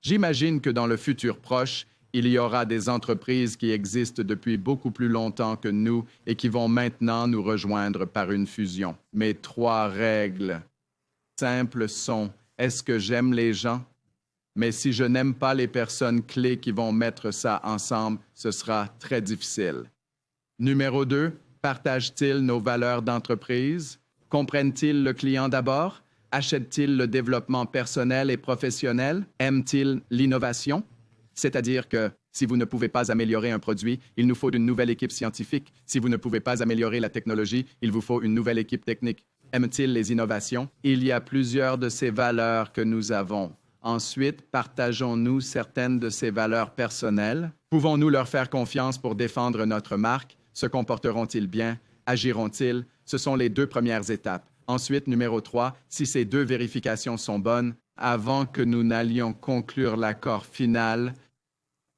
J'imagine que dans le futur proche, il y aura des entreprises qui existent depuis beaucoup plus longtemps que nous et qui vont maintenant nous rejoindre par une fusion. Mes 3 règles simples sont: est-ce que j'aime les gens? Mais si je n'aime pas les personnes clés qui vont mettre ça ensemble, ce sera très difficile. Numéro 2, partagent-ils nos valeurs d'entreprise? Comprennent-ils le client d'abord? Achètent-ils le développement personnel et professionnel? Aiment-ils l'innovation? C'est-à-dire que si vous ne pouvez pas améliorer un produit, il nous faut une nouvelle équipe scientifique. Si vous ne pouvez pas améliorer la technologie, il vous faut une nouvelle équipe technique. Aiment-ils les innovations? Il y a plusieurs de ces valeurs que nous avons. Ensuite, partageons-nous certaines de ces valeurs personnelles? Pouvons-nous leur faire confiance pour défendre notre marque? Se comporteront-ils bien? Agiront-ils? Ce sont les 2 premières étapes. Ensuite, numéro 3, si ces 2 vérifications sont bonnes, avant que nous n'allions conclure l'accord final,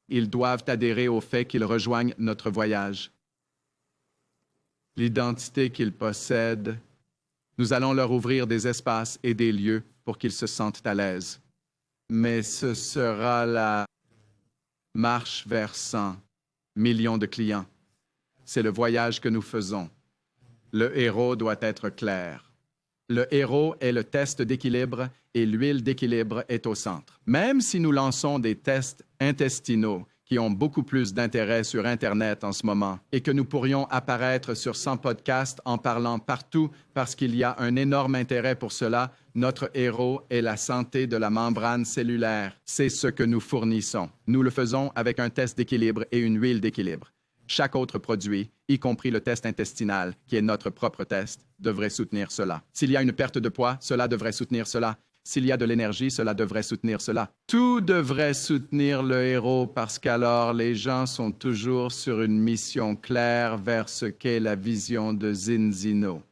ils doivent adhérer au fait qu'ils rejoignent notre voyage. L'identité qu'ils possèdent, nous allons leur ouvrir des espaces et des lieux pour qu'ils se sentent à l'aise. Mais ce sera la marche vers 100 millions de clients. C'est le voyage que nous faisons. Le héros doit être clair. Le héros est le test d'équilibre et l'huile d'équilibre est au centre. Même si nous lançons des tests intestinaux qui ont beaucoup plus d'intérêt sur Internet en ce moment et que nous pourrions apparaître sur 100 podcasts en parlant partout parce qu'il y a un énorme intérêt pour cela, notre héros est la santé de la membrane cellulaire. C'est ce que nous fournissons. Nous le faisons avec un test d'équilibre et une huile d'équilibre. Chaque autre produit, y compris le test intestinal, qui est notre propre test, devrait soutenir cela. S'il y a une perte de poids, cela devrait soutenir cela. S'il y a de l'énergie, cela devrait soutenir cela. Tout devrait soutenir le héros parce qu'alors les gens sont toujours sur une mission claire vers ce qu'est la vision de Zinzino.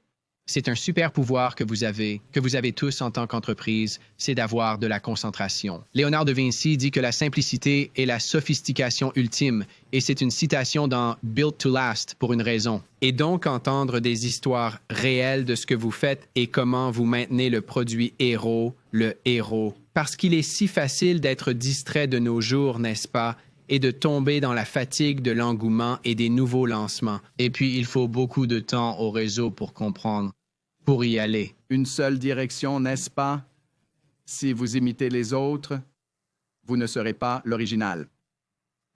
C'est un super pouvoir que vous avez tous en tant qu'entreprise, c'est d'avoir de la concentration. Léonard de Vinci dit que la simplicité est la sophistication ultime, et c'est une citation dans Built to Last pour une raison. Et donc entendre des histoires réelles de ce que vous faites et comment vous maintenez le produit héros, le héros. Parce qu'il est si facile d'être distrait de nos jours, n'est-ce pas? Et de tomber dans la fatigue de l'engouement et des nouveaux lancements. Et puis, il faut beaucoup de temps au réseau pour comprendre, pour y aller. Une seule direction, n'est-ce pas? Si vous imitez les autres, vous ne serez pas l'original.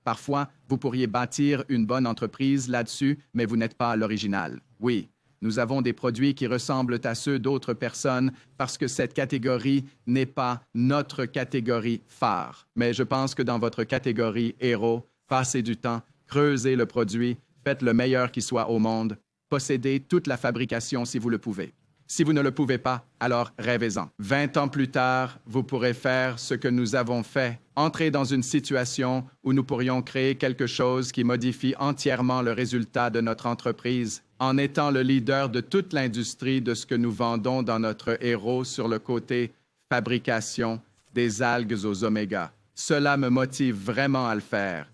Parfois, vous pourriez bâtir une bonne entreprise là-dessus, mais vous n'êtes pas l'original. Oui, nous avons des produits qui ressemblent à ceux d'autres personnes parce que cette catégorie n'est pas notre catégorie phare. Mais je pense que dans votre catégorie héros, passez du temps, creusez le produit, faites le meilleur qui soit au monde, possédez toute la fabrication si vous le pouvez. Si vous ne le pouvez pas, alors rêvez-en. 20 ans plus tard, vous pourrez faire ce que nous avons fait, entrer dans une situation où nous pourrions créer quelque chose qui modifie entièrement le résultat de notre entreprise, en étant le leader de toute l'industrie de ce que nous vendons dans notre héros sur le côté fabrication des algues aux oméga. Cela me motive vraiment à le faire.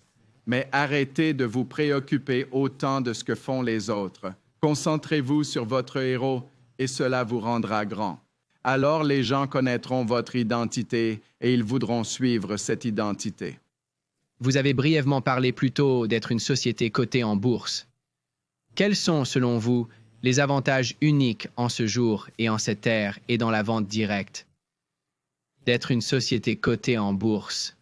Mais arrêtez de vous préoccuper autant de ce que font les autres. Concentrez-vous sur votre héros et cela vous rendra grand. Alors les gens connaîtront votre identité et ils voudront suivre cette identité. Vous avez brièvement parlé plus tôt d'être une société cotée en bourse. Quels sont, selon vous, les avantages uniques en ce jour et en cette ère et dans la vente directe d'être une société cotée en bourse?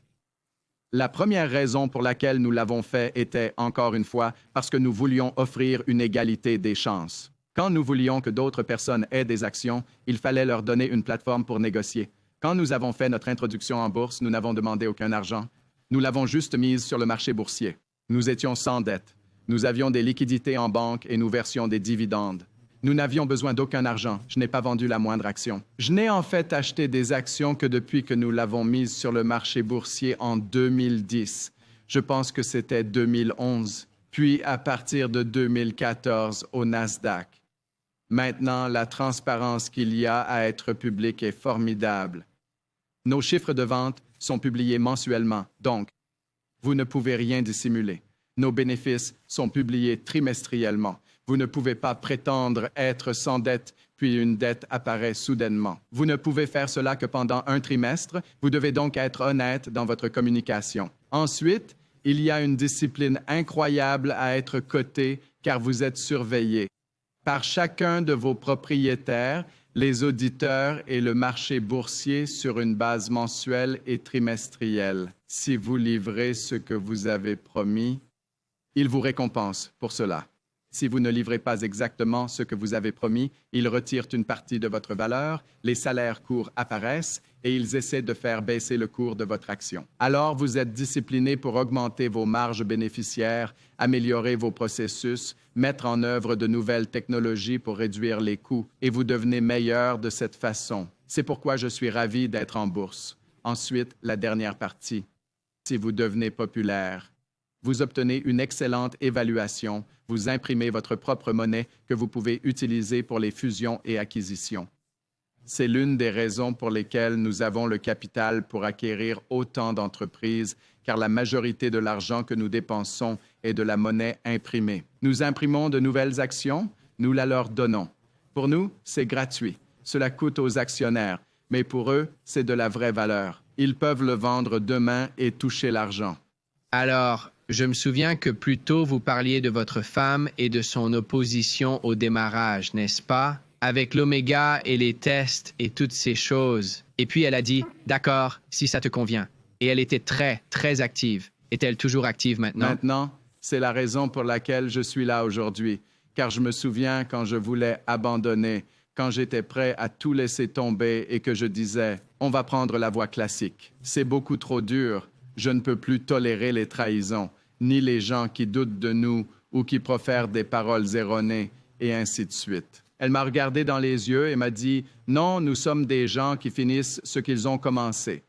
La première raison pour laquelle nous l'avons fait était, encore une fois, parce que nous voulions offrir une égalité des chances. Quand nous voulions que d'autres personnes aient des actions, il fallait leur donner une plateforme pour négocier. Quand nous avons fait notre introduction en bourse, nous n'avons demandé aucun argent. Nous l'avons juste mise sur le marché boursier. Nous étions sans dette. Nous avions des liquidités en banque et nous versions des dividendes. Nous n'avions besoin d'aucun argent. Je n'ai pas vendu la moindre action. Je n'ai en fait acheté des actions que depuis que nous l'avons mise sur le marché boursier en 2010. Je pense que c'était 2011. Puis à partir de 2014 au Nasdaq. Maintenant, la transparence qu'il y a à être public est formidable. Nos chiffres de vente sont publiés mensuellement, donc vous ne pouvez rien dissimuler. Nos bénéfices sont publiés trimestriellement. Vous ne pouvez pas prétendre être sans dette, puis une dette apparaît soudainement. Vous ne pouvez faire cela que pendant un trimestre. Vous devez donc être honnête dans votre communication. Ensuite, il y a une discipline incroyable à être cotée car vous êtes surveillé par chacun de vos propriétaires, les auditeurs et le marché boursier sur une base mensuelle et trimestrielle. Si vous livrez ce que vous avez promis, il vous récompense pour cela. Si vous ne livrez pas exactement ce que vous avez promis, ils retirent une partie de votre valeur, les salaires courts apparaissent et ils essaient de faire baisser le cours de votre action. Alors, vous êtes discipliné pour augmenter vos marges bénéficiaires, améliorer vos processus, mettre en œuvre de nouvelles technologies pour réduire les coûts et vous devenez meilleur de cette façon. C'est pourquoi je suis ravi d'être en bourse. Ensuite, la dernière partie. Si vous devenez populaire, vous obtenez une excellente évaluation, vous imprimez votre propre monnaie que vous pouvez utiliser pour les fusions et acquisitions. C'est l'une des raisons pour lesquelles nous avons le capital pour acquérir autant d'entreprises, car la majorité de l'argent que nous dépensons est de la monnaie imprimée. Nous imprimons de nouvelles actions, nous la leur donnons. Pour nous, c'est gratuit. Cela coûte aux actionnaires, mais pour eux, c'est de la vraie valeur. Ils peuvent le vendre demain et toucher l'argent. Alors, je me souviens que plus tôt vous parliez de votre femme et de son opposition au démarrage, n'est-ce pas? Avec l'oméga et les tests et toutes ces choses. Et puis elle a dit, d'accord, si ça te convient. Et elle était très, très active. Est-elle toujours active maintenant? Maintenant, c'est la raison pour laquelle je suis là aujourd'hui, car je me souviens quand je voulais abandonner, quand j'étais prêt à tout laisser tomber et que je disais, on va prendre la voie classique. C'est beaucoup trop dur. Je ne peux plus tolérer les trahisons, ni les gens qui doutent de nous ou qui profèrent des paroles erronées, et ainsi de suite. Elle m'a regardé dans les yeux et m'a dit, « Non, nous sommes des gens qui finissent ce qu'ils ont commencé. »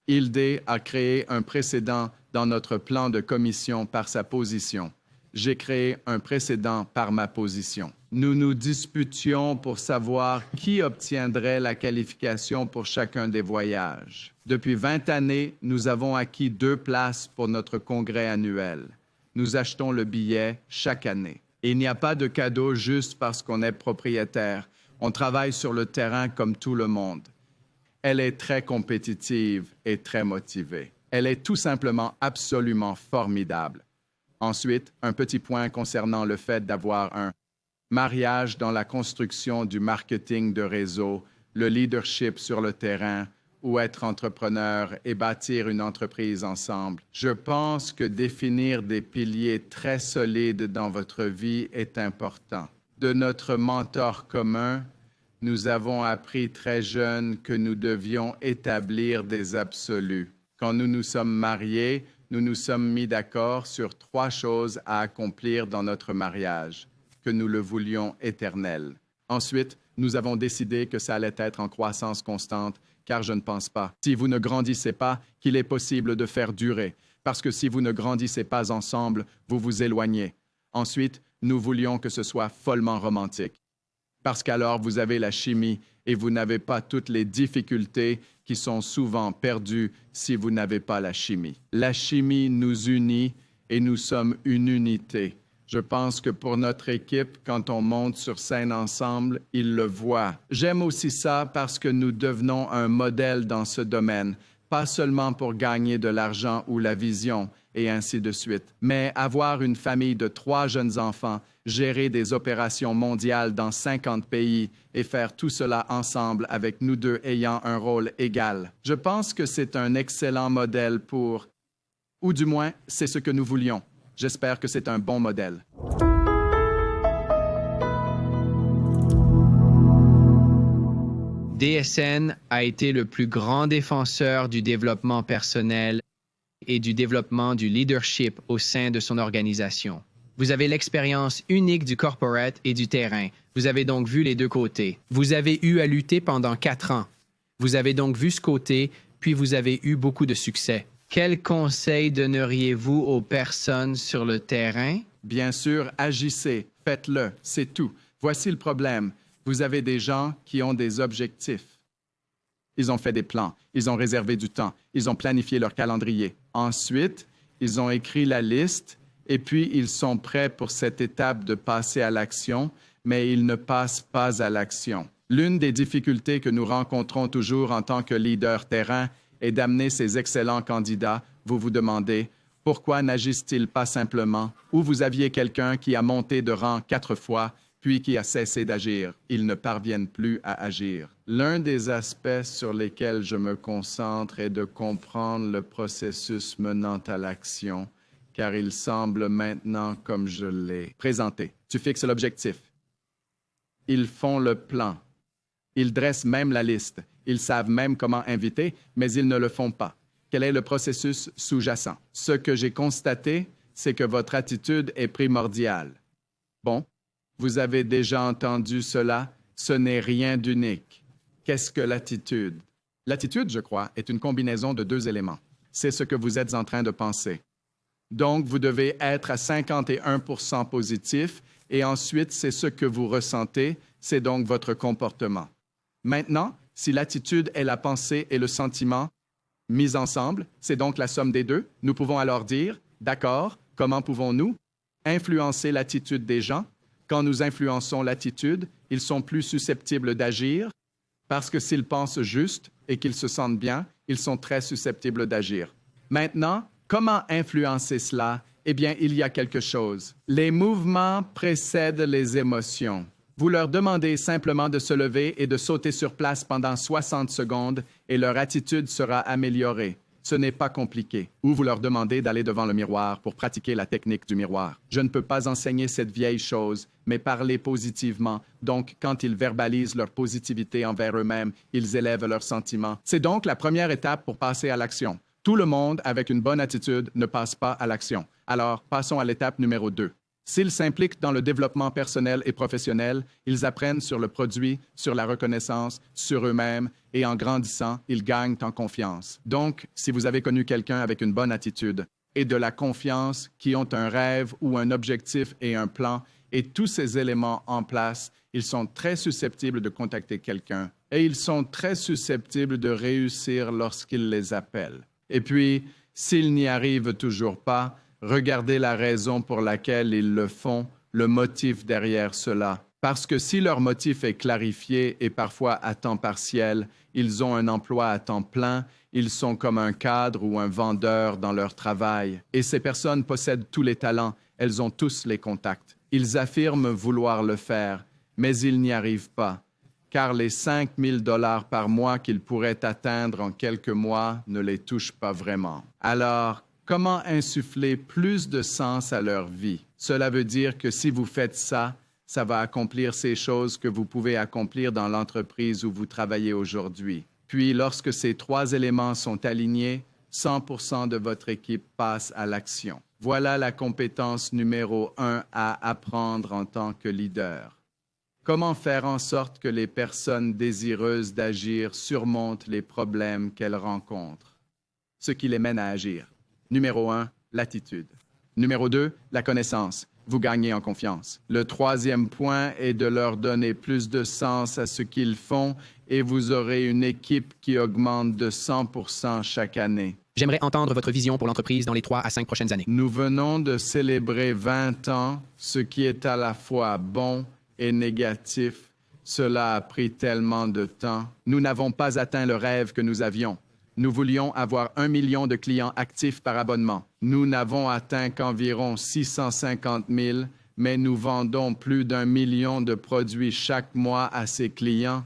Hilde a créé un précédent dans notre plan de commission par sa position. J'ai créé un précédent par ma position. Nous nous disputions pour savoir qui obtiendrait la qualification pour chacun des voyages. Depuis 20 années, nous avons acquis 2 places pour notre congrès annuel. Nous achetons le billet chaque année. Et il n'y a pas de cadeau juste parce qu'on est propriétaire. On travaille sur le terrain comme tout le monde. Elle est très compétitive et très motivée. Elle est tout simplement absolument formidable. Ensuite, un petit point concernant le fait d'avoir un mariage dans la construction du marketing de réseau, le leadership sur le terrain, ou être entrepreneur et bâtir une entreprise ensemble. Je pense que définir des piliers très solides dans votre vie est important. De notre mentor commun, nous avons appris très jeunes que nous devions établir des absolus. Quand nous nous sommes mariés, nous nous sommes mis d'accord sur 3 choses à accomplir dans notre mariage, que nous le voulions éternel. Ensuite, Nous avons décidé que ça allait être en croissance constante, car je ne pense pas, si vous ne grandissez pas, qu'il est possible de faire durer, parce que si vous ne grandissez pas ensemble, vous vous éloignez. Ensuite, nous voulions que ce soit follement romantique, parce qu'alors vous avez la chimie et vous n'avez pas toutes les difficultés qui sont souvent perdues si vous n'avez pas la chimie. La chimie nous unit et nous sommes une unité. Je pense que pour notre équipe, quand on monte sur scène ensemble, ils le voient. J'aime aussi ça parce que nous devenons un modèle dans ce domaine, pas seulement pour gagner de l'argent ou la vision, et ainsi de suite, mais avoir une famille de 3 jeunes enfants, gérer des opérations mondiales dans 50 pays et faire tout cela ensemble avec nous deux ayant un rôle égal. Je pense que c'est un excellent modèle pour, ou du moins, c'est ce que nous voulions. J'espère que c'est un bon modèle. DSN a été le plus grand défenseur du développement personnel et du développement du leadership au sein de son organisation. Vous avez l'expérience unique du corporate et du terrain. Vous avez donc vu les deux côtés. Vous avez eu à lutter pendant 4 ans. Vous avez donc vu ce côté, puis vous avez eu beaucoup de succès. Quels conseils donneriez-vous aux personnes sur le terrain? Bien sûr, agissez, faites-le, c'est tout. Voici le problème. Vous avez des gens qui ont des objectifs. Ils ont fait des plans, ils ont réservé du temps, ils ont planifié leur calendrier. Ensuite, ils ont écrit la liste et puis ils sont prêts pour cette étape de passer à l'action, mais ils ne passent pas à l'action. L'une des difficultés que nous rencontrons toujours en tant que leader terrain est d'amener ces excellents candidats. Vous vous demandez, pourquoi n'agissent-ils pas simplement? Ou vous aviez quelqu'un qui a monté de rang 4 fois, puis qui a cessé d'agir. Ils ne parviennent plus à agir. L'un des aspects sur lesquels je me concentre est de comprendre le processus menant à l'action, car il semble maintenant comme je l'ai présenté. Tu fixes l'objectif. Ils font le plan. Ils dressent même la liste. Ils savent même comment inviter, mais ils ne le font pas. Quel est le processus sous-jacent? Ce que j'ai constaté, c'est que votre attitude est primordiale. Bon, vous avez déjà entendu cela, ce n'est rien d'unique. Qu'est-ce que l'attitude? L'attitude, je crois, est une combinaison de 2 éléments. C'est ce que vous êtes en train de penser. Donc, vous devez être à 51% positif et ensuite, c'est ce que vous ressentez, c'est donc votre comportement. Maintenant, si l'attitude est la pensée et le sentiment mis ensemble, c'est donc la somme des deux, nous pouvons alors dire, d'accord, comment pouvons-nous influencer l'attitude des gens? Quand nous influençons l'attitude, ils sont plus susceptibles d'agir parce que s'ils pensent juste et qu'ils se sentent bien, ils sont très susceptibles d'agir. Maintenant, comment influencer cela? Eh bien, il y a quelque chose. Les mouvements précèdent les émotions. Vous leur demandez simplement de se lever et de sauter sur place pendant 60 secondes et leur attitude sera améliorée. Ce n'est pas compliqué. Ou vous leur demandez d'aller devant le miroir pour pratiquer la technique du miroir. Je ne peux pas enseigner cette vieille chose, mais parler positivement. Donc, quand ils verbalisent leur positivité envers eux-mêmes, ils élèvent leurs sentiments. C'est donc la première étape pour passer à l'action. Tout le monde avec une bonne attitude ne passe pas à l'action. Alors, passons à l'étape numéro 2. S'ils s'impliquent dans le développement personnel et professionnel, ils apprennent sur le produit, sur la reconnaissance, sur eux-mêmes, et en grandissant, ils gagnent en confiance. Donc, si vous avez connu quelqu'un avec une bonne attitude et de la confiance, qui ont un rêve ou un objectif et un plan, et tous ces éléments en place, ils sont très susceptibles de contacter quelqu'un, et ils sont très susceptibles de réussir lorsqu'ils les appellent. Et puis, s'ils n'y arrivent toujours pas, regardez la raison pour laquelle ils le font, le motif derrière cela. Parce que si leur motif est clarifié et parfois à temps partiel, ils ont un emploi à temps plein, ils sont comme un cadre ou un vendeur dans leur travail. Et ces personnes possèdent tous les talents, elles ont tous les contacts. Ils affirment vouloir le faire, mais ils n'y arrivent pas, car les 5 000 $ par mois qu'ils pourraient atteindre en quelques mois ne les touchent pas vraiment. Alors, comment insuffler plus de sens à leur vie? Cela veut dire que si vous faites ça, ça va accomplir ces choses que vous pouvez accomplir dans l'entreprise où vous travaillez aujourd'hui. Puis, lorsque ces 3 éléments sont alignés, 100% de votre équipe passe à l'action. Voilà la compétence numéro 1 à apprendre en tant que leader. Comment faire en sorte que les personnes désireuses d'agir surmontent les problèmes qu'elles rencontrent? Ce qui les mène à agir. Numéro 1, l'attitude. Numéro 2, la connaissance. Vous gagnez en confiance. Le troisième point est de leur donner plus de sens à ce qu'ils font et vous aurez une équipe qui augmente de 100% chaque année. J'aimerais entendre votre vision pour l'entreprise dans les 3 à 5 prochaines années. Nous venons de célébrer 20 ans, ce qui est à la fois bon et négatif. Cela a pris tellement de temps. Nous n'avons pas atteint le rêve que nous avions. Nous voulions avoir 1 million de clients actifs par abonnement. Nous n'avons atteint qu'environ 650 000, mais nous vendons plus d'1 million de produits chaque mois à ces clients.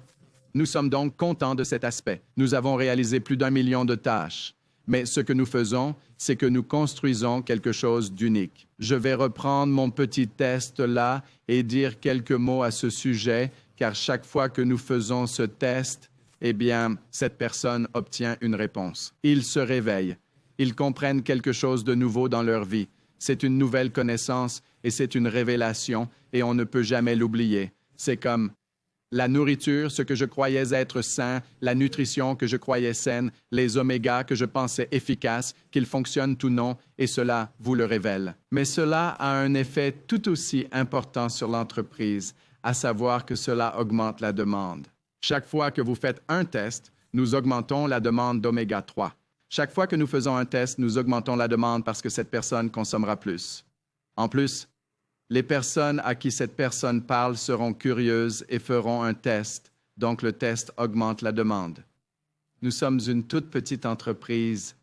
Nous sommes donc contents de cet aspect. Nous avons réalisé plus d'1 million de tâches. Mais ce que nous faisons, c'est que nous construisons quelque chose d'unique. Je vais reprendre mon petit test là et dire quelques mots à ce sujet, car chaque fois que nous faisons ce test, eh bien, cette personne obtient une réponse. Ils se réveillent. Ils comprennent quelque chose de nouveau dans leur vie. C'est une nouvelle connaissance et c'est une révélation et on ne peut jamais l'oublier. C'est comme la nourriture, ce que je croyais être sain, la nutrition que je croyais saine, les omégas que je pensais efficaces, qu'ils fonctionnent ou non, et cela vous le révèle. Mais cela a un effet tout aussi important sur l'entreprise, à savoir que cela augmente la demande. Chaque fois que vous faites un test, nous augmentons la demande d'oméga 3. Chaque fois que nous faisons un test, nous augmentons la demande parce que cette personne consommera plus. En plus, les personnes à qui cette personne parle seront curieuses et feront un test, donc le test augmente la demande. Nous sommes une toute petite entreprise.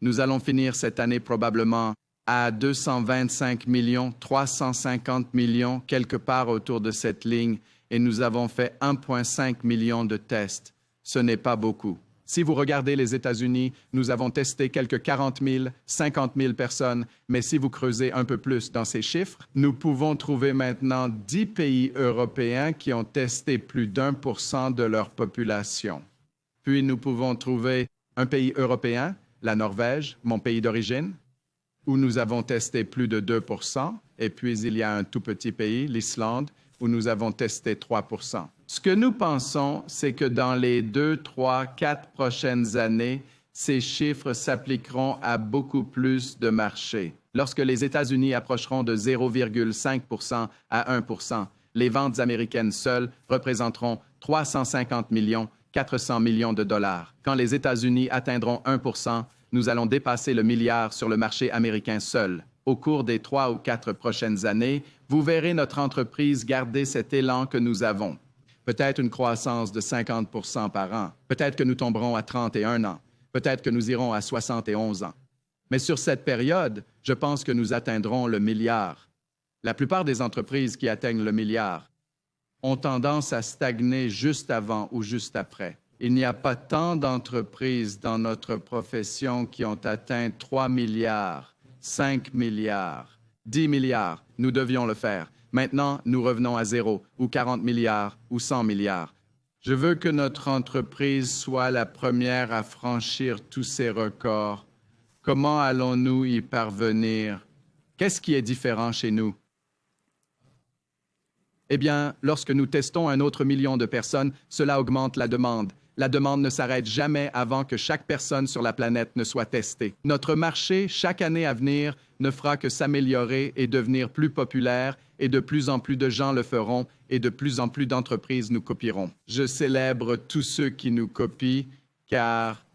Nous allons finir cette année probablement à 225 millions, 350 millions, quelque part autour de cette ligne, et nous avons fait 1,5 million de tests. Ce n'est pas beaucoup. Si vous regardez les États-Unis, nous avons testé quelques 40 000, 50 000 personnes, mais si vous creusez un peu plus dans ces chiffres, nous pouvons trouver maintenant 10 pays européens qui ont testé plus d'1% de leur population. Puis nous pouvons trouver un pays européen, la Norvège, mon pays d'origine, où nous avons testé plus de 2%, et puis il y a un tout petit pays, l'Islande, où nous avons testé 3%. Ce que nous pensons, c'est que dans les 2, 3, 4 prochaines années, ces chiffres s'appliqueront à beaucoup plus de marchés. Lorsque les États-Unis approcheront de 0,5% à 1%, les ventes américaines seules représenteront 350 millions, 400 millions de dollars. Quand les États-Unis atteindront 1%, nous allons dépasser le milliard sur le marché américain seul. Au cours des 3 ou 4 prochaines années, vous verrez notre entreprise garder cet élan que nous avons. Peut-être une croissance de 50% par an. Peut-être que nous tomberons à 31 ans. Peut-être que nous irons à 71 ans. Mais sur cette période, je pense que nous atteindrons le milliard. La plupart des entreprises qui atteignent le milliard ont tendance à stagner juste avant ou juste après. Il n'y a pas tant d'entreprises dans notre profession qui ont atteint 3 milliards, 5 milliards, 10 milliards. Nous devions le faire. Maintenant, nous revenons à 0, ou 40 milliards, ou 100 milliards. Je veux que notre entreprise soit la première à franchir tous ces records. Comment allons-nous y parvenir? Qu'est-ce qui est différent chez nous? Eh bien, lorsque nous testons un autre million de personnes, cela augmente la demande. La demande ne s'arrête jamais avant que chaque personne sur la planète ne soit testée. Notre marché, chaque année à venir, ne fera que s'améliorer et devenir plus populaire, et de plus en plus de gens le feront, et de plus en plus d'entreprises nous copieront. Je célèbre tous ceux qui nous copient, car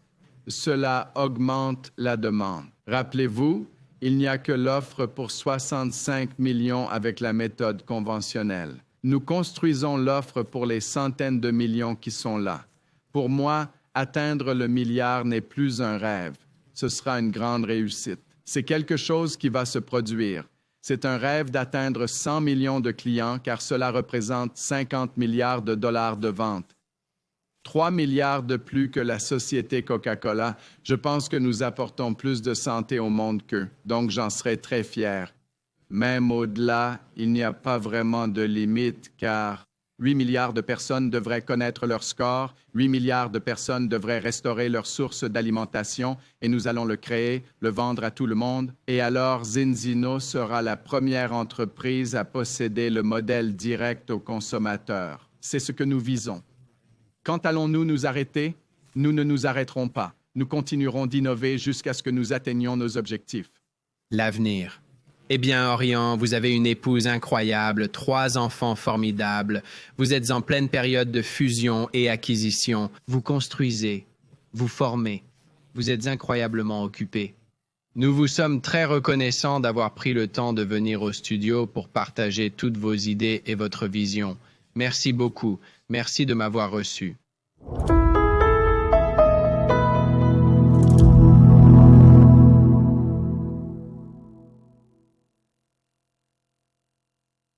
cela augmente la demande. Rappelez-vous, il n'y a que l'offre pour 65 millions avec la méthode conventionnelle. Nous construisons l'offre pour les centaines de millions qui sont là. Pour moi, atteindre le milliard n'est plus un rêve. Ce sera une grande réussite. C'est quelque chose qui va se produire. C'est un rêve d'atteindre 100 millions de clients car cela représente 50 milliards de dollars de vente. 3 milliards de plus que la société Coca-Cola. Je pense que nous apportons plus de santé au monde qu'eux, donc j'en serai très fier. Même au-delà, il n'y a pas vraiment de limite car 8 milliards de personnes devraient connaître leur score, 8 milliards de personnes devraient restaurer leurs sources d'alimentation et nous allons le créer, le vendre à tout le monde. Et alors, Zinzino sera la première entreprise à posséder le modèle direct au consommateur. C'est ce que nous visons. Quand allons-nous nous arrêter? Nous ne nous arrêterons pas. Nous continuerons d'innover jusqu'à ce que nous atteignions nos objectifs. L'avenir. Eh bien, Orion, vous avez une épouse incroyable, 3 enfants formidables. Vous êtes en pleine période de fusion et acquisition. Vous construisez, vous formez. Vous êtes incroyablement occupé. Nous vous sommes très reconnaissants d'avoir pris le temps de venir au studio pour partager toutes vos idées et votre vision. Merci beaucoup. Merci de m'avoir reçu.